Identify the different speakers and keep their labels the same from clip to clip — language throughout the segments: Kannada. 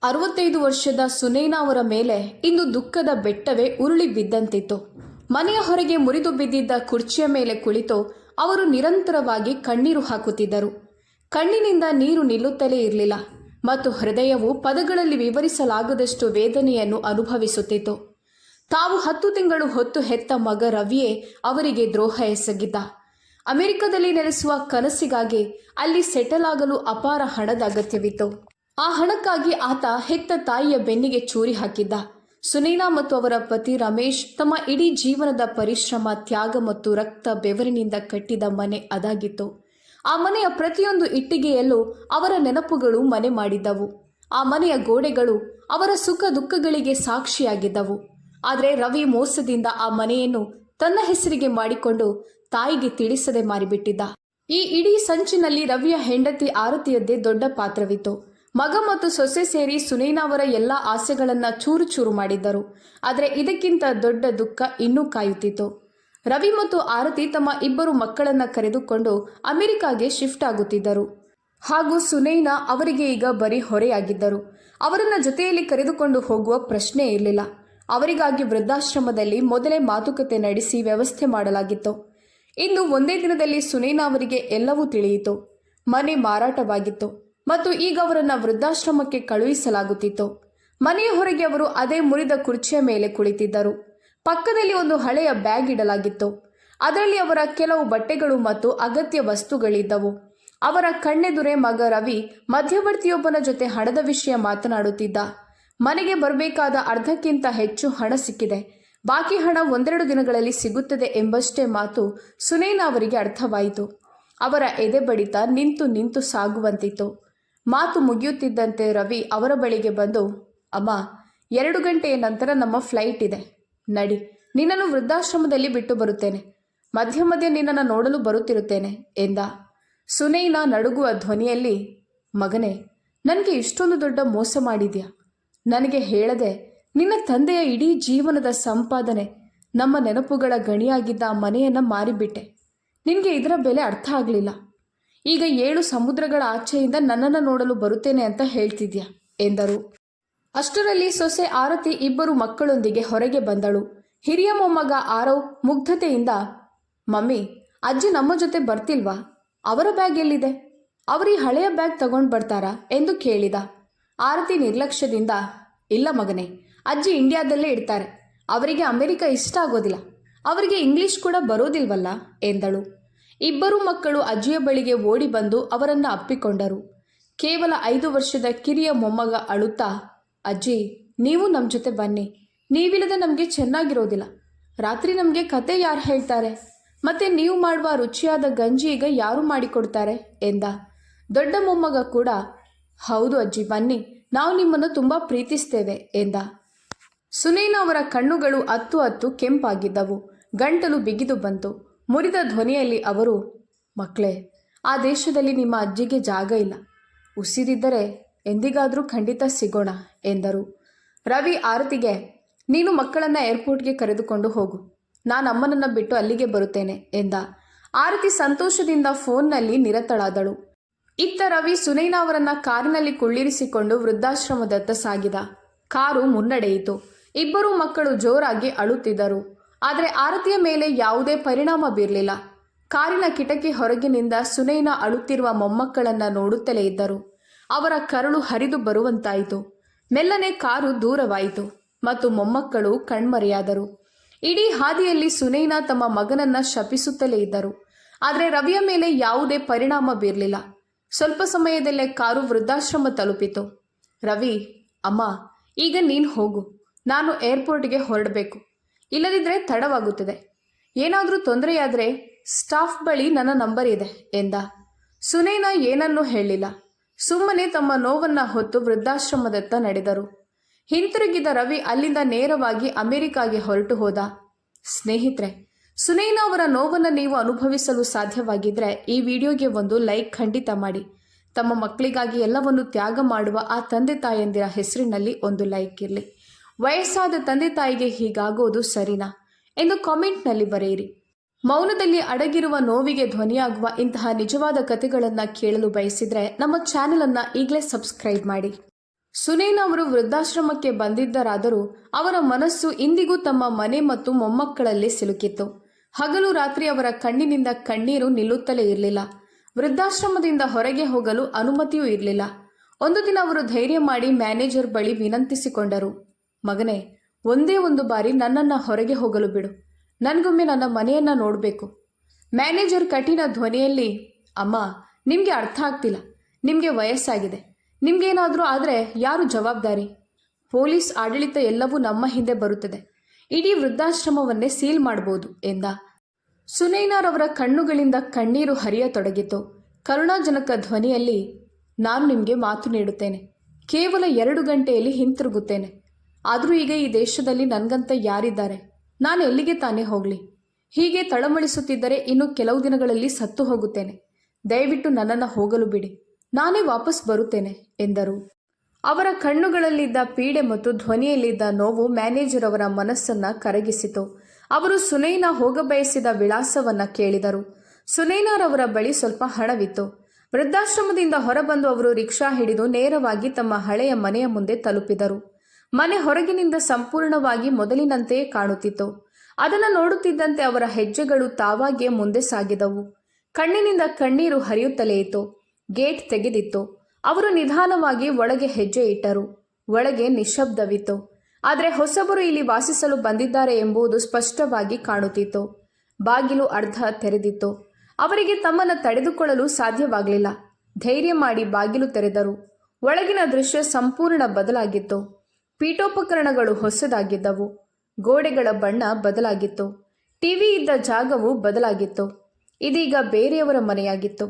Speaker 1: 65 ವರ್ಷದ ಸುನೈನಾ ಅವರ ಮೇಲೆ ಇಂದು ದುಃಖದ ಬೆಟ್ಟವೇ ಉರುಳಿ ಬಿದ್ದಂತಿತ್ತು. ಮನೆಯ ಹೊರಗೆ ಮುರಿದು ಬಿದ್ದಿದ್ದ ಕುರ್ಚಿಯ ಮೇಲೆ ಕುಳಿತು ಅವರು ನಿರಂತರವಾಗಿ ಕಣ್ಣೀರು ಹಾಕುತ್ತಿದ್ದರು. ಕಣ್ಣಿನಿಂದ ನೀರು ನಿಲ್ಲುತ್ತಲೇ ಇರಲಿಲ್ಲ ಮತ್ತು ಹೃದಯವು ಪದಗಳಲ್ಲಿ ವಿವರಿಸಲಾಗದಷ್ಟು ವೇದನೆಯನ್ನು ಅನುಭವಿಸುತ್ತಿತ್ತು. ತಾವು 10 ತಿಂಗಳು ಹೊತ್ತು ಹೆತ್ತ ಮಗ ರವಿಯೇ ಅವರಿಗೆ ದ್ರೋಹ ಎಸಗಿದ್ದ. ಅಮೆರಿಕದಲ್ಲಿ ನೆಲೆಸುವ ಕನಸಿಗಾಗಿ ಅಲ್ಲಿ ಸೆಟಲ್ ಆಗಲು ಅಪಾರ ಹಣದ ಅಗತ್ಯವಿತ್ತು. ಆ ಹಣಕ್ಕಾಗಿ ಆತ ಹೆತ್ತ ತಾಯಿಯ ಬೆನ್ನಿಗೆ ಚೂರಿ ಹಾಕಿದ್ದ. ಸುನೈನಾ ಮತ್ತು ಅವರ ಪತಿ ರಮೇಶ್ ತಮ್ಮ ಇಡೀ ಜೀವನದ ಪರಿಶ್ರಮ, ತ್ಯಾಗ ಮತ್ತು ರಕ್ತ ಬೆವರಿನಿಂದ ಕಟ್ಟಿದ ಮನೆ ಅದಾಗಿತ್ತು. ಆ ಮನೆಯ ಪ್ರತಿಯೊಂದು ಇಟ್ಟಿಗೆಯಲ್ಲೂ ಅವರ ನೆನಪುಗಳು ಮನೆ ಮಾಡಿದ್ದವು. ಆ ಮನೆಯ ಗೋಡೆಗಳು ಅವರ ಸುಖ ದುಃಖಗಳಿಗೆ ಸಾಕ್ಷಿಯಾಗಿದ್ದವು. ಆದರೆ ರವಿ ಮೋಸದಿಂದ ಆ ಮನೆಯನ್ನು ತನ್ನ ಹೆಸರಿಗೆ ಮಾಡಿಕೊಂಡು ತಾಯಿಗೆ ತಿಳಿಸದೆ ಮಾರಿಬಿಟ್ಟಿದ್ದ. ಈ ಇಡೀ ಸಂಚಿನಲ್ಲಿ ರವಿಯ ಹೆಂಡತಿ ಆರತಿಯದ್ದೇ ದೊಡ್ಡ ಪಾತ್ರವಿತ್ತು. ಮಗ ಮತ್ತು ಸೊಸೆ ಸೇರಿ ಸುನೈನಾ ಅವರ ಎಲ್ಲ ಆಸೆಗಳನ್ನು ಚೂರು ಚೂರು ಮಾಡಿದ್ದರು. ಆದರೆ ಇದಕ್ಕಿಂತ ದೊಡ್ಡ ದುಃಖ ಇನ್ನೂ ಕಾಯುತ್ತಿತ್ತು. ರವಿ ಮತ್ತು ಆರತಿ ತಮ್ಮ 2 ಮಕ್ಕಳನ್ನು ಕರೆದುಕೊಂಡು ಅಮೆರಿಕಾಗೆ ಶಿಫ್ಟ್ ಆಗುತ್ತಿದ್ದರು. ಹಾಗೂ ಸುನೈನಾ ಅವರಿಗೆ ಈಗ ಬರೀ ಹೊರೆಯಾಗಿದ್ದರು. ಅವರನ್ನು ಜೊತೆಯಲ್ಲಿ ಕರೆದುಕೊಂಡು ಹೋಗುವ ಪ್ರಶ್ನೆ ಇರಲಿಲ್ಲ. ಅವರಿಗಾಗಿ ವೃದ್ಧಾಶ್ರಮದಲ್ಲಿ ಮೊದಲೇ ಮಾತುಕತೆ ನಡೆಸಿ ವ್ಯವಸ್ಥೆ ಮಾಡಲಾಗಿತ್ತು. ಇಂದು ಒಂದೇ ದಿನದಲ್ಲಿ ಸುನೈನಾ ಅವರಿಗೆ ಎಲ್ಲವೂ ತಿಳಿಯಿತು. ಮನೆ ಮಾರಾಟವಾಗಿತ್ತು ಮತ್ತು ಈಗ ಅವರನ್ನು ವೃದ್ಧಾಶ್ರಮಕ್ಕೆ ಕಳುಹಿಸಲಾಗುತ್ತಿತ್ತು. ಮನೆಯ ಹೊರಗೆ ಅವರು ಅದೇ ಮುರಿದ ಕುರ್ಚಿಯ ಮೇಲೆ ಕುಳಿತಿದ್ದರು. ಪಕ್ಕದಲ್ಲಿ ಒಂದು ಹಳೆಯ ಬ್ಯಾಗ್ ಇಡಲಾಗಿತ್ತು. ಅದರಲ್ಲಿ ಅವರ ಕೆಲವು ಬಟ್ಟೆಗಳು ಮತ್ತು ಅಗತ್ಯ ವಸ್ತುಗಳಿದ್ದವು. ಅವರ ಕಣ್ಣೆದುರೇ ಮಗ ರವಿ ಮಧ್ಯವರ್ತಿಯೊಬ್ಬನ ಜೊತೆ ಹಣದ ವಿಷಯ ಮಾತನಾಡುತ್ತಿದ್ದ. ಮನೆಗೆ ಬರಬೇಕಾದ ಅರ್ಧಕ್ಕಿಂತ ಹೆಚ್ಚು ಹಣ ಸಿಕ್ಕಿದೆ, ಬಾಕಿ ಹಣ 1-2 ದಿನಗಳಲ್ಲಿ ಸಿಗುತ್ತದೆ ಎಂಬಷ್ಟೇ ಮಾತು ಸುನೈನಾ ಅವರಿಗೆ ಅರ್ಥವಾಯಿತು. ಅವರ ಎದೆ ಬಡಿತ ನಿಂತು ನಿಂತು ಸಾಗುವಂತಿತ್ತು. ಮಾತು ಮುಗಿಯುತ್ತಿದ್ದಂತೆ ರವಿ ಅವರ ಬಳಿಗೆ ಬಂದು, ಅಮ್ಮ, 2 ಗಂಟೆಯ ನಂತರ ನಮ್ಮ ಫ್ಲೈಟ್ ಇದೆ, ನಡಿ, ನಿನ್ನನ್ನು ವೃದ್ಧಾಶ್ರಮದಲ್ಲಿ ಬಿಟ್ಟು ಬರುತ್ತೇನೆ, ಮಧ್ಯ ಮಧ್ಯೆ ನಿನ್ನನ್ನು ನೋಡಲು ಬರುತ್ತಿರುತ್ತೇನೆ ಎಂದ. ಸುನೈನಾ ನಡುಗುವ ಧ್ವನಿಯಲ್ಲಿ, ಮಗನೇ, ನನಗೆ ಇಷ್ಟೊಂದು ದೊಡ್ಡ ಮೋಸ ಮಾಡಿದ್ಯಾ? ನನಗೆ ಹೇಳದೆ ನಿನ್ನ ತಂದೆಯ ಇಡೀ ಜೀವನದ ಸಂಪಾದನೆ, ನಮ್ಮ ನೆನಪುಗಳ ಗಣಿಯಾಗಿದ್ದ ಆ ಮನೆಯನ್ನು ಮಾರಿಬಿಟ್ಟೆ. ನಿನಗೆ ಇದರ ಬೆಲೆ ಅರ್ಥ ಆಗಲಿಲ್ಲ. ಈಗ 7 ಸಮುದ್ರಗಳ ಆಚೆಯಿಂದ ನನ್ನನ್ನು ನೋಡಲು ಬರುತ್ತೇನೆ ಅಂತ ಹೇಳ್ತಿದ್ಯಾ ಎಂದರು. ಅಷ್ಟರಲ್ಲಿ ಸೊಸೆ ಆರತಿ 2 ಮಕ್ಕಳೊಂದಿಗೆ ಹೊರಗೆ ಬಂದಳು. ಹಿರಿಯ ಮೊಮ್ಮಗ ಆರವ್ ಮುಗ್ಧತೆಯಿಂದ, ಮಮ್ಮಿ, ಅಜ್ಜಿ ನಮ್ಮ ಜೊತೆ ಬರ್ತಿಲ್ವಾ? ಅವರ ಬ್ಯಾಗ್ ಎಲ್ಲಿದೆ? ಅವರು ಈ ಹಳೆಯ ಬ್ಯಾಗ್ ತಗೊಂಡು ಬರ್ತಾರಾ ಎಂದು ಕೇಳಿದ. ಆರತಿ ನಿರ್ಲಕ್ಷ್ಯದಿಂದ, ಇಲ್ಲ ಮಗನೇ, ಅಜ್ಜಿ ಇಂಡಿಯಾದಲ್ಲೇ ಇಡ್ತಾರೆ, ಅವರಿಗೆ ಅಮೆರಿಕ ಇಷ್ಟ ಆಗೋದಿಲ್ಲ, ಅವರಿಗೆ ಇಂಗ್ಲಿಷ್ ಕೂಡ ಬರೋದಿಲ್ವಲ್ಲ ಎಂದಳು. 2 ಮಕ್ಕಳು ಅಜ್ಜಿಯ ಬಳಿಗೆ ಓಡಿ ಬಂದು ಅವರನ್ನು ಅಪ್ಪಿಕೊಂಡರು. ಕೇವಲ 5 ವರ್ಷದ ಕಿರಿಯ ಮೊಮ್ಮಗ ಅಳುತ್ತಾ, ಅಜ್ಜಿ, ನೀವು ನಮ್ಮ ಜೊತೆ ಬನ್ನಿ, ನೀವಿಲ್ಲದೆ ನಮಗೆ ಚೆನ್ನಾಗಿರೋದಿಲ್ಲ, ರಾತ್ರಿ ನಮಗೆ ಕತೆ ಯಾರು ಹೇಳ್ತಾರೆ, ಮತ್ತೆ ನೀವು ಮಾಡುವ ರುಚಿಯಾದ ಗಂಜಿ ಈಗ ಯಾರು ಮಾಡಿಕೊಡ್ತಾರೆ ಎಂದ. ದೊಡ್ಡ ಮೊಮ್ಮಗ ಕೂಡ, ಹೌದು ಅಜ್ಜಿ, ಬನ್ನಿ, ನಾವು ನಿಮ್ಮನ್ನು ತುಂಬ ಪ್ರೀತಿಸ್ತೇವೆ ಎಂದ. ಸುನೈನಾ ಅವರ ಕಣ್ಣುಗಳು ಅತ್ತು ಕೆಂಪಾಗಿದ್ದವು. ಗಂಟಲು ಬಿಗಿದು ಬಂತು. ಮುರಿದ ಧ್ವನಿಯಲ್ಲಿ ಅವರು, ಮಕ್ಕಳೇ, ಆ ದೇಶದಲ್ಲಿ ನಿಮ್ಮ ಅಜ್ಜಿಗೆ ಜಾಗ ಇಲ್ಲ, ಉಸಿರಿದ್ದರೆ ಎಂದಿಗಾದರೂ ಖಂಡಿತ ಸಿಗೋಣ ಎಂದರು. ರವಿ ಆರತಿಗೆ, ನೀನು ಮಕ್ಕಳನ್ನು ಏರ್ಪೋರ್ಟ್ಗೆ ಕರೆದುಕೊಂಡು ಹೋಗು, ನಾನು ಅಮ್ಮನನ್ನು ಬಿಟ್ಟು ಅಲ್ಲಿಗೆ ಬರುತ್ತೇನೆ ಎಂದ. ಆರತಿ ಸಂತೋಷದಿಂದ ಫೋನ್ನಲ್ಲಿ ನಿರತಳಾದಳು. ಇತ್ತ ರವಿ ಸುನೈನಾ ಅವರನ್ನ ಕಾರಿನಲ್ಲಿ ಕುಳ್ಳಿರಿಸಿಕೊಂಡು ವೃದ್ಧಾಶ್ರಮದತ್ತ ಸಾಗಿದ. ಕಾರು ಮುನ್ನಡೆಯಿತು. 2 ಮಕ್ಕಳು ಜೋರಾಗಿ ಅಳುತ್ತಿದ್ದರು. ಆದರೆ ಆರತಿಯ ಮೇಲೆ ಯಾವುದೇ ಪರಿಣಾಮ ಬೀರಲಿಲ್ಲ. ಕಾರಿನ ಕಿಟಕಿ ಹೊರಗಿನಿಂದ ಸುನೈನಾ ಅಳುತ್ತಿರುವ ಮೊಮ್ಮಕ್ಕಳನ್ನ ನೋಡುತ್ತಲೇ ಇದ್ದರು. ಅವರ ಕರುಳು ಹರಿದು ಬರುವಂತಾಯಿತು. ಮೆಲ್ಲನೆ ಕಾರು ದೂರವಾಯಿತು ಮತ್ತು ಮೊಮ್ಮಕ್ಕಳು ಕಣ್ಮರೆಯಾದರು. ಇಡೀ ಹಾದಿಯಲ್ಲಿ ಸುನೈನಾ ತಮ್ಮ ಮಗನನ್ನ ಶಪಿಸುತ್ತಲೇ ಇದ್ದರು. ಆದರೆ ರವಿಯ ಮೇಲೆ ಯಾವುದೇ ಪರಿಣಾಮ ಬೀರಲಿಲ್ಲ. ಸ್ವಲ್ಪ ಸಮಯದಲ್ಲೇ ಕಾರು ವೃದ್ಧಾಶ್ರಮ ತಲುಪಿತು. ರವಿ, ಅಮ್ಮ, ಈಗ ನೀನು ಹೋಗು, ನಾನು ಏರ್ಪೋರ್ಟ್ಗೆ ಹೊರಡಬೇಕು, ಇಲ್ಲದಿದ್ದರೆ ತಡವಾಗುತ್ತದೆ, ಏನಾದರೂ ತೊಂದರೆಯಾದರೆ ಸ್ಟಾಫ್ ಬಳಿ ನನ್ನ ನಂಬರ್ ಇದೆ ಎಂದ. ಸುನೈನಾ ಏನನ್ನೂ ಹೇಳಿಲ್ಲ. ಸುಮ್ಮನೆ ತಮ್ಮ ನೋವನ್ನು ಹೊತ್ತು ವೃದ್ಧಾಶ್ರಮದತ್ತ ನಡೆದರು. ಹಿಂತಿರುಗಿದ ರವಿ ಅಲ್ಲಿಂದ ನೇರವಾಗಿ ಅಮೆರಿಕಾಗೆ ಹೊರಟು ಹೋದ. ಸ್ನೇಹಿತರೆ, ಸುನೈನಾ ಅವರ ನೋವನ್ನು ನೀವು ಅನುಭವಿಸಲು ಸಾಧ್ಯವಾಗಿದ್ದರೆ ಈ ವಿಡಿಯೋಗೆ ಒಂದು ಲೈಕ್ ಖಂಡಿತ ಮಾಡಿ. ತಮ್ಮ ಮಕ್ಕಳಿಗಾಗಿ ಎಲ್ಲವನ್ನು ತ್ಯಾಗ ಮಾಡುವ ಆ ತಂದೆ ತಾಯಂದಿರ ಹೆಸರಿನಲ್ಲಿ ಒಂದು ಲೈಕ್ ಇರಲಿ. ವಯಸ್ಸಾದ ತಂದೆ ತಾಯಿಗೆ ಹೀಗಾಗೋದು ಸರಿನಾ ಎಂದು ಕಾಮೆಂಟ್ನಲ್ಲಿ ಬರೆಯಿರಿ. ಮೌನದಲ್ಲಿ ಅಡಗಿರುವ ನೋವಿಗೆ ಧ್ವನಿಯಾಗುವ ಇಂತಹ ನಿಜವಾದ ಕಥೆಗಳನ್ನು ಕೇಳಲು ಬಯಸಿದರೆ ನಮ್ಮ ಚಾನೆಲ್ ಅನ್ನು ಈಗಲೇ ಸಬ್ಸ್ಕ್ರೈಬ್ ಮಾಡಿ. ಸುನೈನಾ ಅವರು ವೃದ್ಧಾಶ್ರಮಕ್ಕೆ ಬಂದಿದ್ದರಾದರೂ ಅವರ ಮನಸ್ಸು ಇಂದಿಗೂ ತಮ್ಮ ಮನೆ ಮತ್ತು ಮೊಮ್ಮಕ್ಕಳಲ್ಲೇ ಸಿಲುಕಿತ್ತು. ಹಗಲು ರಾತ್ರಿ ಅವರ ಕಣ್ಣಿನಿಂದ ಕಣ್ಣೀರು ನಿಲ್ಲುತ್ತಲೇ ಇರಲಿಲ್ಲ. ವೃದ್ಧಾಶ್ರಮದಿಂದ ಹೊರಗೆ ಹೋಗಲು ಅನುಮತಿಯೂ ಇರಲಿಲ್ಲ. ಒಂದು ದಿನ ಅವರು ಧೈರ್ಯ ಮಾಡಿ ಮ್ಯಾನೇಜರ್ ಬಳಿ ವಿನಂತಿಸಿಕೊಂಡರು. ಮಗನೇ, ಒಂದೇ ಒಂದು ಬಾರಿ ನನ್ನನ್ನು ಹೊರಗೆ ಹೋಗಲು ಬಿಡು. ನನಗೊಮ್ಮೆ ನನ್ನ ಮನೆಯನ್ನ ನೋಡಬೇಕು. ಮ್ಯಾನೇಜರ್ ಕಠಿಣ ಧ್ವನಿಯಲ್ಲಿ, ಅಮ್ಮ, ನಿಮಗೆ ಅರ್ಥ ಆಗ್ತಿಲ್ಲ. ನಿಮಗೆ ವಯಸ್ಸಾಗಿದೆ. ನಿಮ್ಗೇನಾದರೂ ಆದರೆ ಯಾರು ಜವಾಬ್ದಾರಿ? ಪೊಲೀಸ್ ಆಡಳಿತ ಎಲ್ಲವೂ ನಮ್ಮ ಹಿಂದೆ ಬರುತ್ತದೆ. ಇಡೀ ವೃದ್ಧಾಶ್ರಮವನ್ನೇ ಸೀಲ್ ಮಾಡಬಹುದು ಎಂದ. ಸುನೈನಾರವರ ಕಣ್ಣುಗಳಿಂದ ಕಣ್ಣೀರು ಹರಿಯತೊಡಗಿತು. ಕರುಣಾಜನಕ ಧ್ವನಿಯಲ್ಲಿ, ನಾನು ನಿಮಗೆ ಮಾತು ನೀಡುತ್ತೇನೆ. ಕೇವಲ 2 ಗಂಟೆಯಲ್ಲಿ ಹಿಂತಿರುಗುತ್ತೇನೆ. ಆದರೂ ಈಗ ಈ ದೇಶದಲ್ಲಿ ನನಗಂತ ಯಾರಿದ್ದಾರೆ? ನಾನು ಎಲ್ಲಿಗೆ ತಾನೇ ಹೋಗಲಿ? ಹೀಗೆ ತಳಮಳಿಸುತ್ತಿದ್ದರೆ ಇನ್ನು ಕೆಲವು ದಿನಗಳಲ್ಲಿ ಸತ್ತು ಹೋಗುತ್ತೇನೆ. ದಯವಿಟ್ಟು ನನ್ನನ್ನು ಹೋಗಲು ಬಿಡಿ. ನಾನೇ ವಾಪಸ್ ಬರುತ್ತೇನೆ ಎಂದರು. ಅವರ ಕಣ್ಣುಗಳಲ್ಲಿದ್ದ ಪೀಡೆ ಮತ್ತು ಧ್ವನಿಯಲ್ಲಿದ್ದ ನೋವು ಮ್ಯಾನೇಜರ್ ಅವರ ಮನಸ್ಸನ್ನು ಕರಗಿಸಿತು. ಅವರು ಸುನೈನಾ ಹೋಗಬಯಸಿದ ವಿಳಾಸವನ್ನ ಕೇಳಿದರು. ಸುನೈನಾರವರ ಬಳಿ ಸ್ವಲ್ಪ ಹಣವಿತ್ತು. ವೃದ್ಧಾಶ್ರಮದಿಂದ ಹೊರಬಂದು ಅವರು ರಿಕ್ಷಾ ಹಿಡಿದು ನೇರವಾಗಿ ತಮ್ಮ ಹಳೆಯ ಮನೆಯ ಮುಂದೆ ತಲುಪಿದರು. ಮನೆ ಹೊರಗಿನಿಂದ ಸಂಪೂರ್ಣವಾಗಿ ಮೊದಲಿನಂತೆಯೇ ಕಾಣುತ್ತಿತ್ತು. ಅದನ್ನು ನೋಡುತ್ತಿದ್ದಂತೆ ಅವರ ಹೆಜ್ಜೆಗಳು ತಾವಾಗಿಯೇ ಮುಂದೆ ಸಾಗಿದವು. ಕಣ್ಣಿನಿಂದ ಕಣ್ಣೀರು ಹರಿಯುತ್ತಲೇ ಇತ್ತು. ಗೇಟ್ ತೆಗೆದಿತ್ತು. ಅವರು ನಿಧಾನವಾಗಿ ಒಳಗೆ ಹೆಜ್ಜೆ ಇಟ್ಟರು. ಒಳಗೆ ನಿಶ್ಶಬ್ದವಿತ್ತು. ಆದರೆ ಹೊಸಬರು ಇಲ್ಲಿ ವಾಸಿಸಲು ಬಂದಿದ್ದಾರೆ ಎಂಬುದು ಸ್ಪಷ್ಟವಾಗಿ ಕಾಣುತ್ತಿತ್ತು. ಬಾಗಿಲು ಅರ್ಧ ತೆರೆದಿತ್ತು. ಅವರಿಗೆ ತಮ್ಮನ್ನು ತಡೆದುಕೊಳ್ಳಲು ಸಾಧ್ಯವಾಗಲಿಲ್ಲ. ಧೈರ್ಯ ಮಾಡಿ ಬಾಗಿಲು ತೆರೆದರು. ಒಳಗಿನ ದೃಶ್ಯ ಸಂಪೂರ್ಣ ಬದಲಾಗಿತ್ತು. ಪೀಠೋಪಕರಣಗಳು ಹೊಸದಾಗಿದ್ದವು. ಗೋಡೆಗಳ ಬಣ್ಣ ಬದಲಾಗಿತ್ತು. ಟಿವಿ ಇದ್ದ ಜಾಗವು ಬದಲಾಗಿತ್ತು. ಇದೀಗ ಬೇರೆಯವರ ಮನೆಯಾಗಿತ್ತು.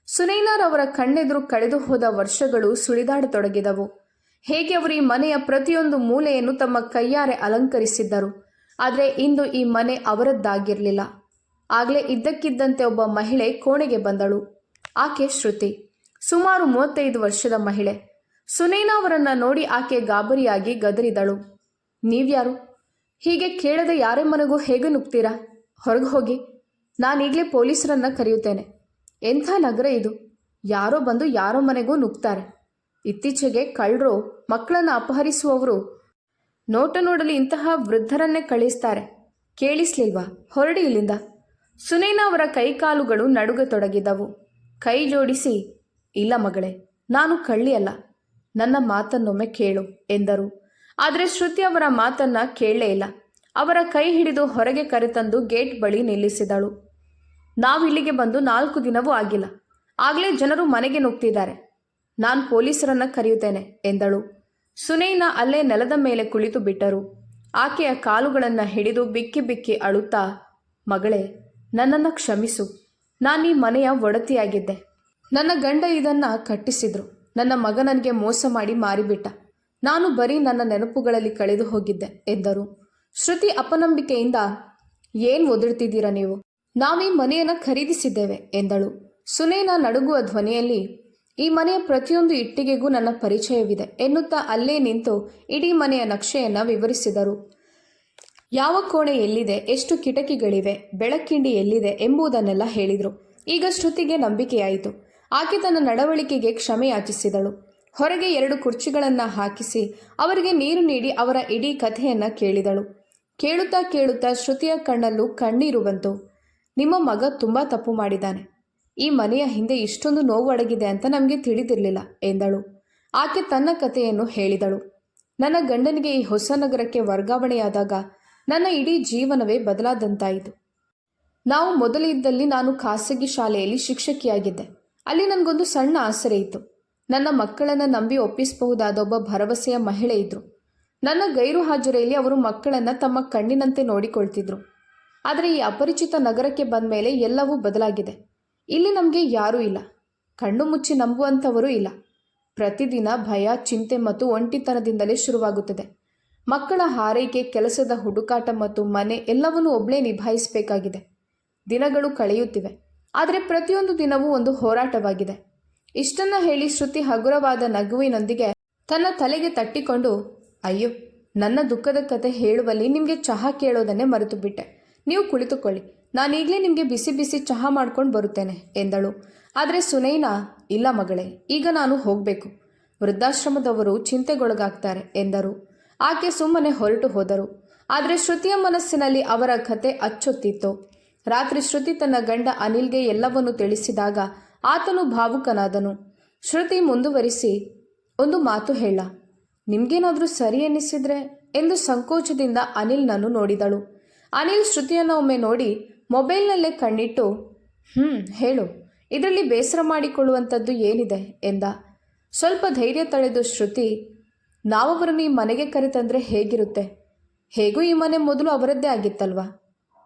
Speaker 1: ಸುನೈನಾರವರ ಕಣ್ಣೆದುರು ಕಳೆದು ಹೋದ ವರ್ಷಗಳು ಸುಳಿದಾಡತೊಡಗಿದವು. ಹೇಗೆ ಅವರು ಈ ಮನೆಯ ಪ್ರತಿಯೊಂದು ಮೂಲೆಯನ್ನು ತಮ್ಮ ಕೈಯಾರೆ ಅಲಂಕರಿಸಿದ್ದರು. ಆದರೆ ಇಂದು ಈ ಮನೆ ಅವರದ್ದಾಗಿರಲಿಲ್ಲ. ಆಗಲೇ ಇದ್ದಕ್ಕಿದ್ದಂತೆ ಒಬ್ಬ ಮಹಿಳೆ ಕೋಣೆಗೆ ಬಂದಳು. ಆಕೆ ಶ್ರುತಿ, ಸುಮಾರು 35 ವರ್ಷದ ಮಹಿಳೆ. ಸುನೈನಾ ಅವರನ್ನು ನೋಡಿ ಆಕೆ ಗಾಬರಿಯಾಗಿ ಗದರಿದಳು. ನೀವ್ಯಾರು? ಹೀಗೆ ಕೇಳದೆ ಯಾರೇ ಮನೆಗೂ ಹೇಗೆ ನುಗ್ತೀರಾ? ಹೊರಗೆ ಹೋಗಿ. ನಾನೀಗಲೇ ಪೊಲೀಸರನ್ನ ಕರೆಯುತ್ತೇನೆ. ಎಂಥ ನಗರ ಇದು! ಯಾರೋ ಬಂದು ಯಾರೋ ಮನೆಗೂ ನುಗ್ತಾರೆ. ಇತ್ತೀಚೆಗೆ ಕಳ್ಳರು, ಮಕ್ಕಳನ್ನು ಅಪಹರಿಸುವವರು ನೋಟ ನೋಡಲು ಇಂತಹ ವೃದ್ಧರನ್ನೇ ಕಳಿಸ್ತಾರೆ. ಕೇಳಿಸ್ಲಿಲ್ವಾ? ಹೊರಡಿ ಇಲ್ಲಿಂದ. ಸುನೈನಾ ಅವರ ಕೈಕಾಲುಗಳು ನಡುಗತೊಡಗಿದವು. ಕೈ ಜೋಡಿಸಿ, ಇಲ್ಲ ಮಗಳೇ, ನಾನು ಕಳ್ಳಿಯಲ್ಲ. ನನ್ನ ಮಾತನ್ನೊಮ್ಮೆ ಕೇಳು ಎಂದರು. ಆದರೆ ಶ್ರುತಿ ಅವರ ಮಾತನ್ನ ಕೇಳಲೇ ಇಲ್ಲ. ಅವರ ಕೈ ಹಿಡಿದು ಹೊರಗೆ ಕರೆತಂದು ಗೇಟ್ ಬಳಿ ನಿಲ್ಲಿಸಿದಳು. ನಾವಿಲ್ಲಿಗೆ ಬಂದು 4 ದಿನವೂ ಆಗಿಲ್ಲ. ಆಗಲೇ ಜನರು ಮನೆಗೆ ನುಗ್ತಿದ್ದಾರೆ. ನಾನು ಪೊಲೀಸರನ್ನ ಕರೆಯುತ್ತೇನೆ ಎಂದಳು. ಸುನೈನಾ ಅಲ್ಲೇ ನೆಲದ ಮೇಲೆ ಕುಳಿತು ಬಿಟ್ಟರು. ಆಕೆಯ ಕಾಲುಗಳನ್ನು ಹಿಡಿದು ಬಿಕ್ಕಿ ಬಿಕ್ಕಿ ಅಳುತ್ತಾ, ಮಗಳೇ, ನನ್ನನ್ನು ಕ್ಷಮಿಸು. ನಾನೀ ಮನೆಯ ಒಡತಿಯಾಗಿದ್ದೆ. ನನ್ನ ಗಂಡ ಇದನ್ನು ಕಟ್ಟಿಸಿದ್ರು. ನನ್ನ ಮಗ ನನಗೆ ಮೋಸ ಮಾಡಿ ಮಾರಿಬಿಟ್ಟ. ನಾನು ಬರೀ ನನ್ನ ನೆನಪುಗಳಲ್ಲಿ ಕಳೆದು ಹೋಗಿದ್ದೆ ಎಂದರು. ಶ್ರುತಿ ಅಪನಂಬಿಕೆಯಿಂದ, ಏನು ಒದರ್ತಿದ್ದೀರಾ ನೀವು? ನಾವೀ ಮನೆಯನ್ನು ಖರೀದಿಸಿದ್ದೇವೆ ಎಂದಳು. ಸುನೈನಾ ನಡುಗುವ ಧ್ವನಿಯಲ್ಲಿ, ಈ ಮನೆಯ ಪ್ರತಿಯೊಂದು ಇಟ್ಟಿಗೆಗೂ ನನ್ನ ಪರಿಚಯವಿದೆ ಎನ್ನುತ್ತಾ ಅಲ್ಲೇ ನಿಂತು ಇಡೀ ಮನೆಯ ನಕ್ಷೆಯನ್ನು ವಿವರಿಸಿದರು. ಯಾವ ಕೋಣೆ ಎಲ್ಲಿದೆ, ಎಷ್ಟು ಕಿಟಕಿಗಳಿವೆ, ಬೆಳಕಿಂಡಿ ಎಲ್ಲಿದೆ ಎಂಬುದನ್ನೆಲ್ಲ ಹೇಳಿದರು. ಈಗ ಶ್ರುತಿಗೆ ನಂಬಿಕೆಯಾಯಿತು. ಆಕೆ ತನ್ನ ನಡವಳಿಕೆಗೆ ಕ್ಷಮೆ ಯಾಚಿಸಿದಳು. ಹೊರಗೆ 2 ಕುರ್ಚಿಗಳನ್ನು ಹಾಕಿಸಿ ಅವರಿಗೆ ನೀರು ನೀಡಿ ಅವರ ಇಡೀ ಕಥೆಯನ್ನು ಕೇಳಿದಳು. ಕೇಳುತ್ತಾ ಕೇಳುತ್ತಾ ಶ್ರುತಿಯ ಕಣ್ಣಲ್ಲೂ ಕಣ್ಣೀರು ಬಂತು. ನಿಮ್ಮ ಮಗ ತುಂಬ ತಪ್ಪು ಮಾಡಿದ್ದಾನೆ. ಈ ಮನೆಯ ಹಿಂದೆ ಇಷ್ಟೊಂದು ನೋವು ಅಡಗಿದೆ ಅಂತ ನಮಗೆ ತಿಳಿದಿರಲಿಲ್ಲ ಎಂದಳು. ಆಕೆ ತನ್ನ ಕಥೆಯನ್ನು ಹೇಳಿದಳು. ನನ್ನ ಗಂಡನಿಗೆ ಈ ಹೊಸ ನಗರಕ್ಕೆ ವರ್ಗಾವಣೆಯಾದಾಗ ನನ್ನ ಇಡೀ ಜೀವನವೇ ಬದಲಾದಂತಾಯಿತು. ನಾವು ಮೊದಲು ಇದ್ದಲ್ಲಿ ನಾನು ಖಾಸಗಿ ಶಾಲೆಯಲ್ಲಿ ಶಿಕ್ಷಕಿಯಾಗಿದ್ದೆ. ಅಲ್ಲಿ ನನಗೊಂದು ಸಣ್ಣ ಆಸರೆ ಇತ್ತು. ನನ್ನ ಮಕ್ಕಳನ್ನು ನಂಬಿ ಒಪ್ಪಿಸಬಹುದಾದ ಒಬ್ಬ ಭರವಸೆಯ ಮಹಿಳೆ ಇದ್ದರು. ನನ್ನ ಗೈರು ಹಾಜರಿಯಲ್ಲಿ ಅವರು ಮಕ್ಕಳನ್ನು ತಮ್ಮ ಕಣ್ಣಿನಂತೆ ನೋಡಿಕೊಳ್ತಿದ್ರು. ಆದರೆ ಈ ಅಪರಿಚಿತ ನಗರಕ್ಕೆ ಬಂದ ಮೇಲೆ ಎಲ್ಲವೂ ಬದಲಾಗಿದೆ. ಇಲ್ಲಿ ನಮಗೆ ಯಾರೂ ಇಲ್ಲ. ಕಣ್ಣು ಮುಚ್ಚಿ ನಂಬುವಂಥವರೂ ಇಲ್ಲ. ಪ್ರತಿದಿನ ಭಯ, ಚಿಂತೆ ಮತ್ತು ಒಂಟಿತನದಿಂದಲೇ ಶುರುವಾಗುತ್ತದೆ. ಮಕ್ಕಳ ಹಾರೈಕೆ, ಕೆಲಸದ ಹುಡುಕಾಟ ಮತ್ತು ಮನೆ ಎಲ್ಲವನ್ನೂ ಒಬ್ಬಳೇ ನಿಭಾಯಿಸಬೇಕಾಗಿದೆ. ದಿನಗಳು ಕಳೆಯುತ್ತಿವೆ. ಆದರೆ ಪ್ರತಿಯೊಂದು ದಿನವೂ ಒಂದು ಹೋರಾಟವಾಗಿದೆ. ಇಷ್ಟನ್ನ ಹೇಳಿ ಶ್ರುತಿ ಹಗುರವಾದ ನಗುವಿನೊಂದಿಗೆ ತನ್ನ ತಲೆಗೆ ತಟ್ಟಿಕೊಂಡು, ಅಯ್ಯೋ, ನನ್ನ ದುಃಖದ ಕತೆ ಹೇಳುವಲ್ಲಿ ನಿಮಗೆ ಚಹಾ ಕೇಳೋದನ್ನೇ ಮರೆತು ಬಿಟ್ಟೆ. ನೀವು ಕುಳಿತುಕೊಳ್ಳಿ, ನಾನೀಗಲೇ ನಿಮಗೆ ಬಿಸಿ ಬಿಸಿ ಚಹಾ ಮಾಡ್ಕೊಂಡು ಬರುತ್ತೇನೆ ಎಂದಳು. ಆದರೆ ಸುನೈನಾ, ಇಲ್ಲ ಮಗಳೇ, ಈಗ ನಾನು ಹೋಗಬೇಕು. ವೃದ್ಧಾಶ್ರಮದವರು ಚಿಂತೆಗೊಳಗಾಗ್ತಾರೆ ಎಂದರು. ಆಕೆ ಸುಮ್ಮನೆ ಹೊರಟು ಹೋದರು. ಆದರೆ ಶ್ರುತಿಯ ಮನಸ್ಸಿನಲ್ಲಿ ಅವರ ಕತೆ ಅಚ್ಚೊತ್ತಿತ್ತು. ರಾತ್ರಿ ಶ್ರುತಿ ತನ್ನ ಗಂಡ ಅನಿಲ್ಗೆ ಎಲ್ಲವನ್ನೂ ತಿಳಿಸಿದಾಗ ಆತನು ಭಾವುಕನಾದನು. ಶ್ರುತಿ ಮುಂದುವರಿಸಿ, ಒಂದು ಮಾತು ಹೇಳ, ನಿಮ್ಗೇನಾದರೂ ಸರಿ ಎನ್ನಿಸಿದ್ರೆ ಎಂದು ಸಂಕೋಚದಿಂದ ಅನಿಲ್ನನ್ನು ನೋಡಿದಳು. ಅನಿಲ್ ಶ್ರುತಿಯನ್ನು ಒಮ್ಮೆ ನೋಡಿ ಮೊಬೈಲ್ನಲ್ಲೇ ಕಣ್ಣಿಟ್ಟು, ಹೇಳು, ಇದರಲ್ಲಿ ಬೇಸರ ಮಾಡಿಕೊಳ್ಳುವಂಥದ್ದು ಏನಿದೆ ಎಂದ. ಸ್ವಲ್ಪ ಧೈರ್ಯ ತಳೆದು ಶ್ರುತಿ, ನಾವವರನ್ನು ಈ ಮನೆಗೆ ಕರೆತಂದರೆ ಹೇಗಿರುತ್ತೆ? ಹೇಗೂ ಈ ಮನೆ ಮೊದಲು ಅವರದ್ದೇ ಆಗಿತ್ತಲ್ವಾ?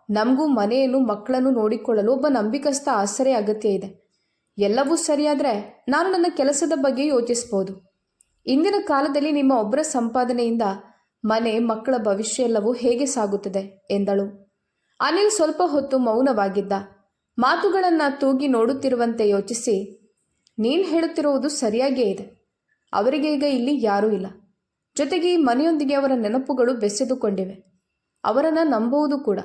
Speaker 1: ನಮಗೂ ಮನೆಯನ್ನು ಮಕ್ಕಳನ್ನು ನೋಡಿಕೊಳ್ಳಲು ಒಬ್ಬ ನಂಬಿಕಸ್ಥ ಆಸರೆ ಅಗತ್ಯ ಇದೆ. ಎಲ್ಲವೂ ಸರಿಯಾದರೆ ನಾನು ನನ್ನ ಕೆಲಸದ ಬಗ್ಗೆ ಯೋಚಿಸ್ಬೋದು. ಇಂದಿನ ಕಾಲದಲ್ಲಿ ನಿಮ್ಮ ಒಬ್ಬರ ಸಂಪಾದನೆಯಿಂದ ಮನೆ ಮಕ್ಕಳ ಭವಿಷ್ಯ ಎಲ್ಲವೂ ಹೇಗೆ ಸಾಗುತ್ತದೆ ಎಂದಳು. ಅನಿಲ್ ಸ್ವಲ್ಪ ಹೊತ್ತು ಮೌನವಾಗಿದ್ದ. ಮಾತುಗಳನ್ನು ತೂಗಿ ನೋಡುತ್ತಿರುವಂತೆ ಯೋಚಿಸಿ, ನೀನು ಹೇಳುತ್ತಿರುವುದು ಸರಿಯಾಗೇ ಇದೆ. ಅವರಿಗೆ ಈಗ ಇಲ್ಲಿ ಯಾರೂ ಇಲ್ಲ. ಜೊತೆಗೆ ಈ ಮನೆಯೊಂದಿಗೆ ಅವರ ನೆನಪುಗಳು ಬೆಸೆದುಕೊಂಡಿವೆ. ಅವರನ್ನು ನಂಬುವುದು ಕೂಡ.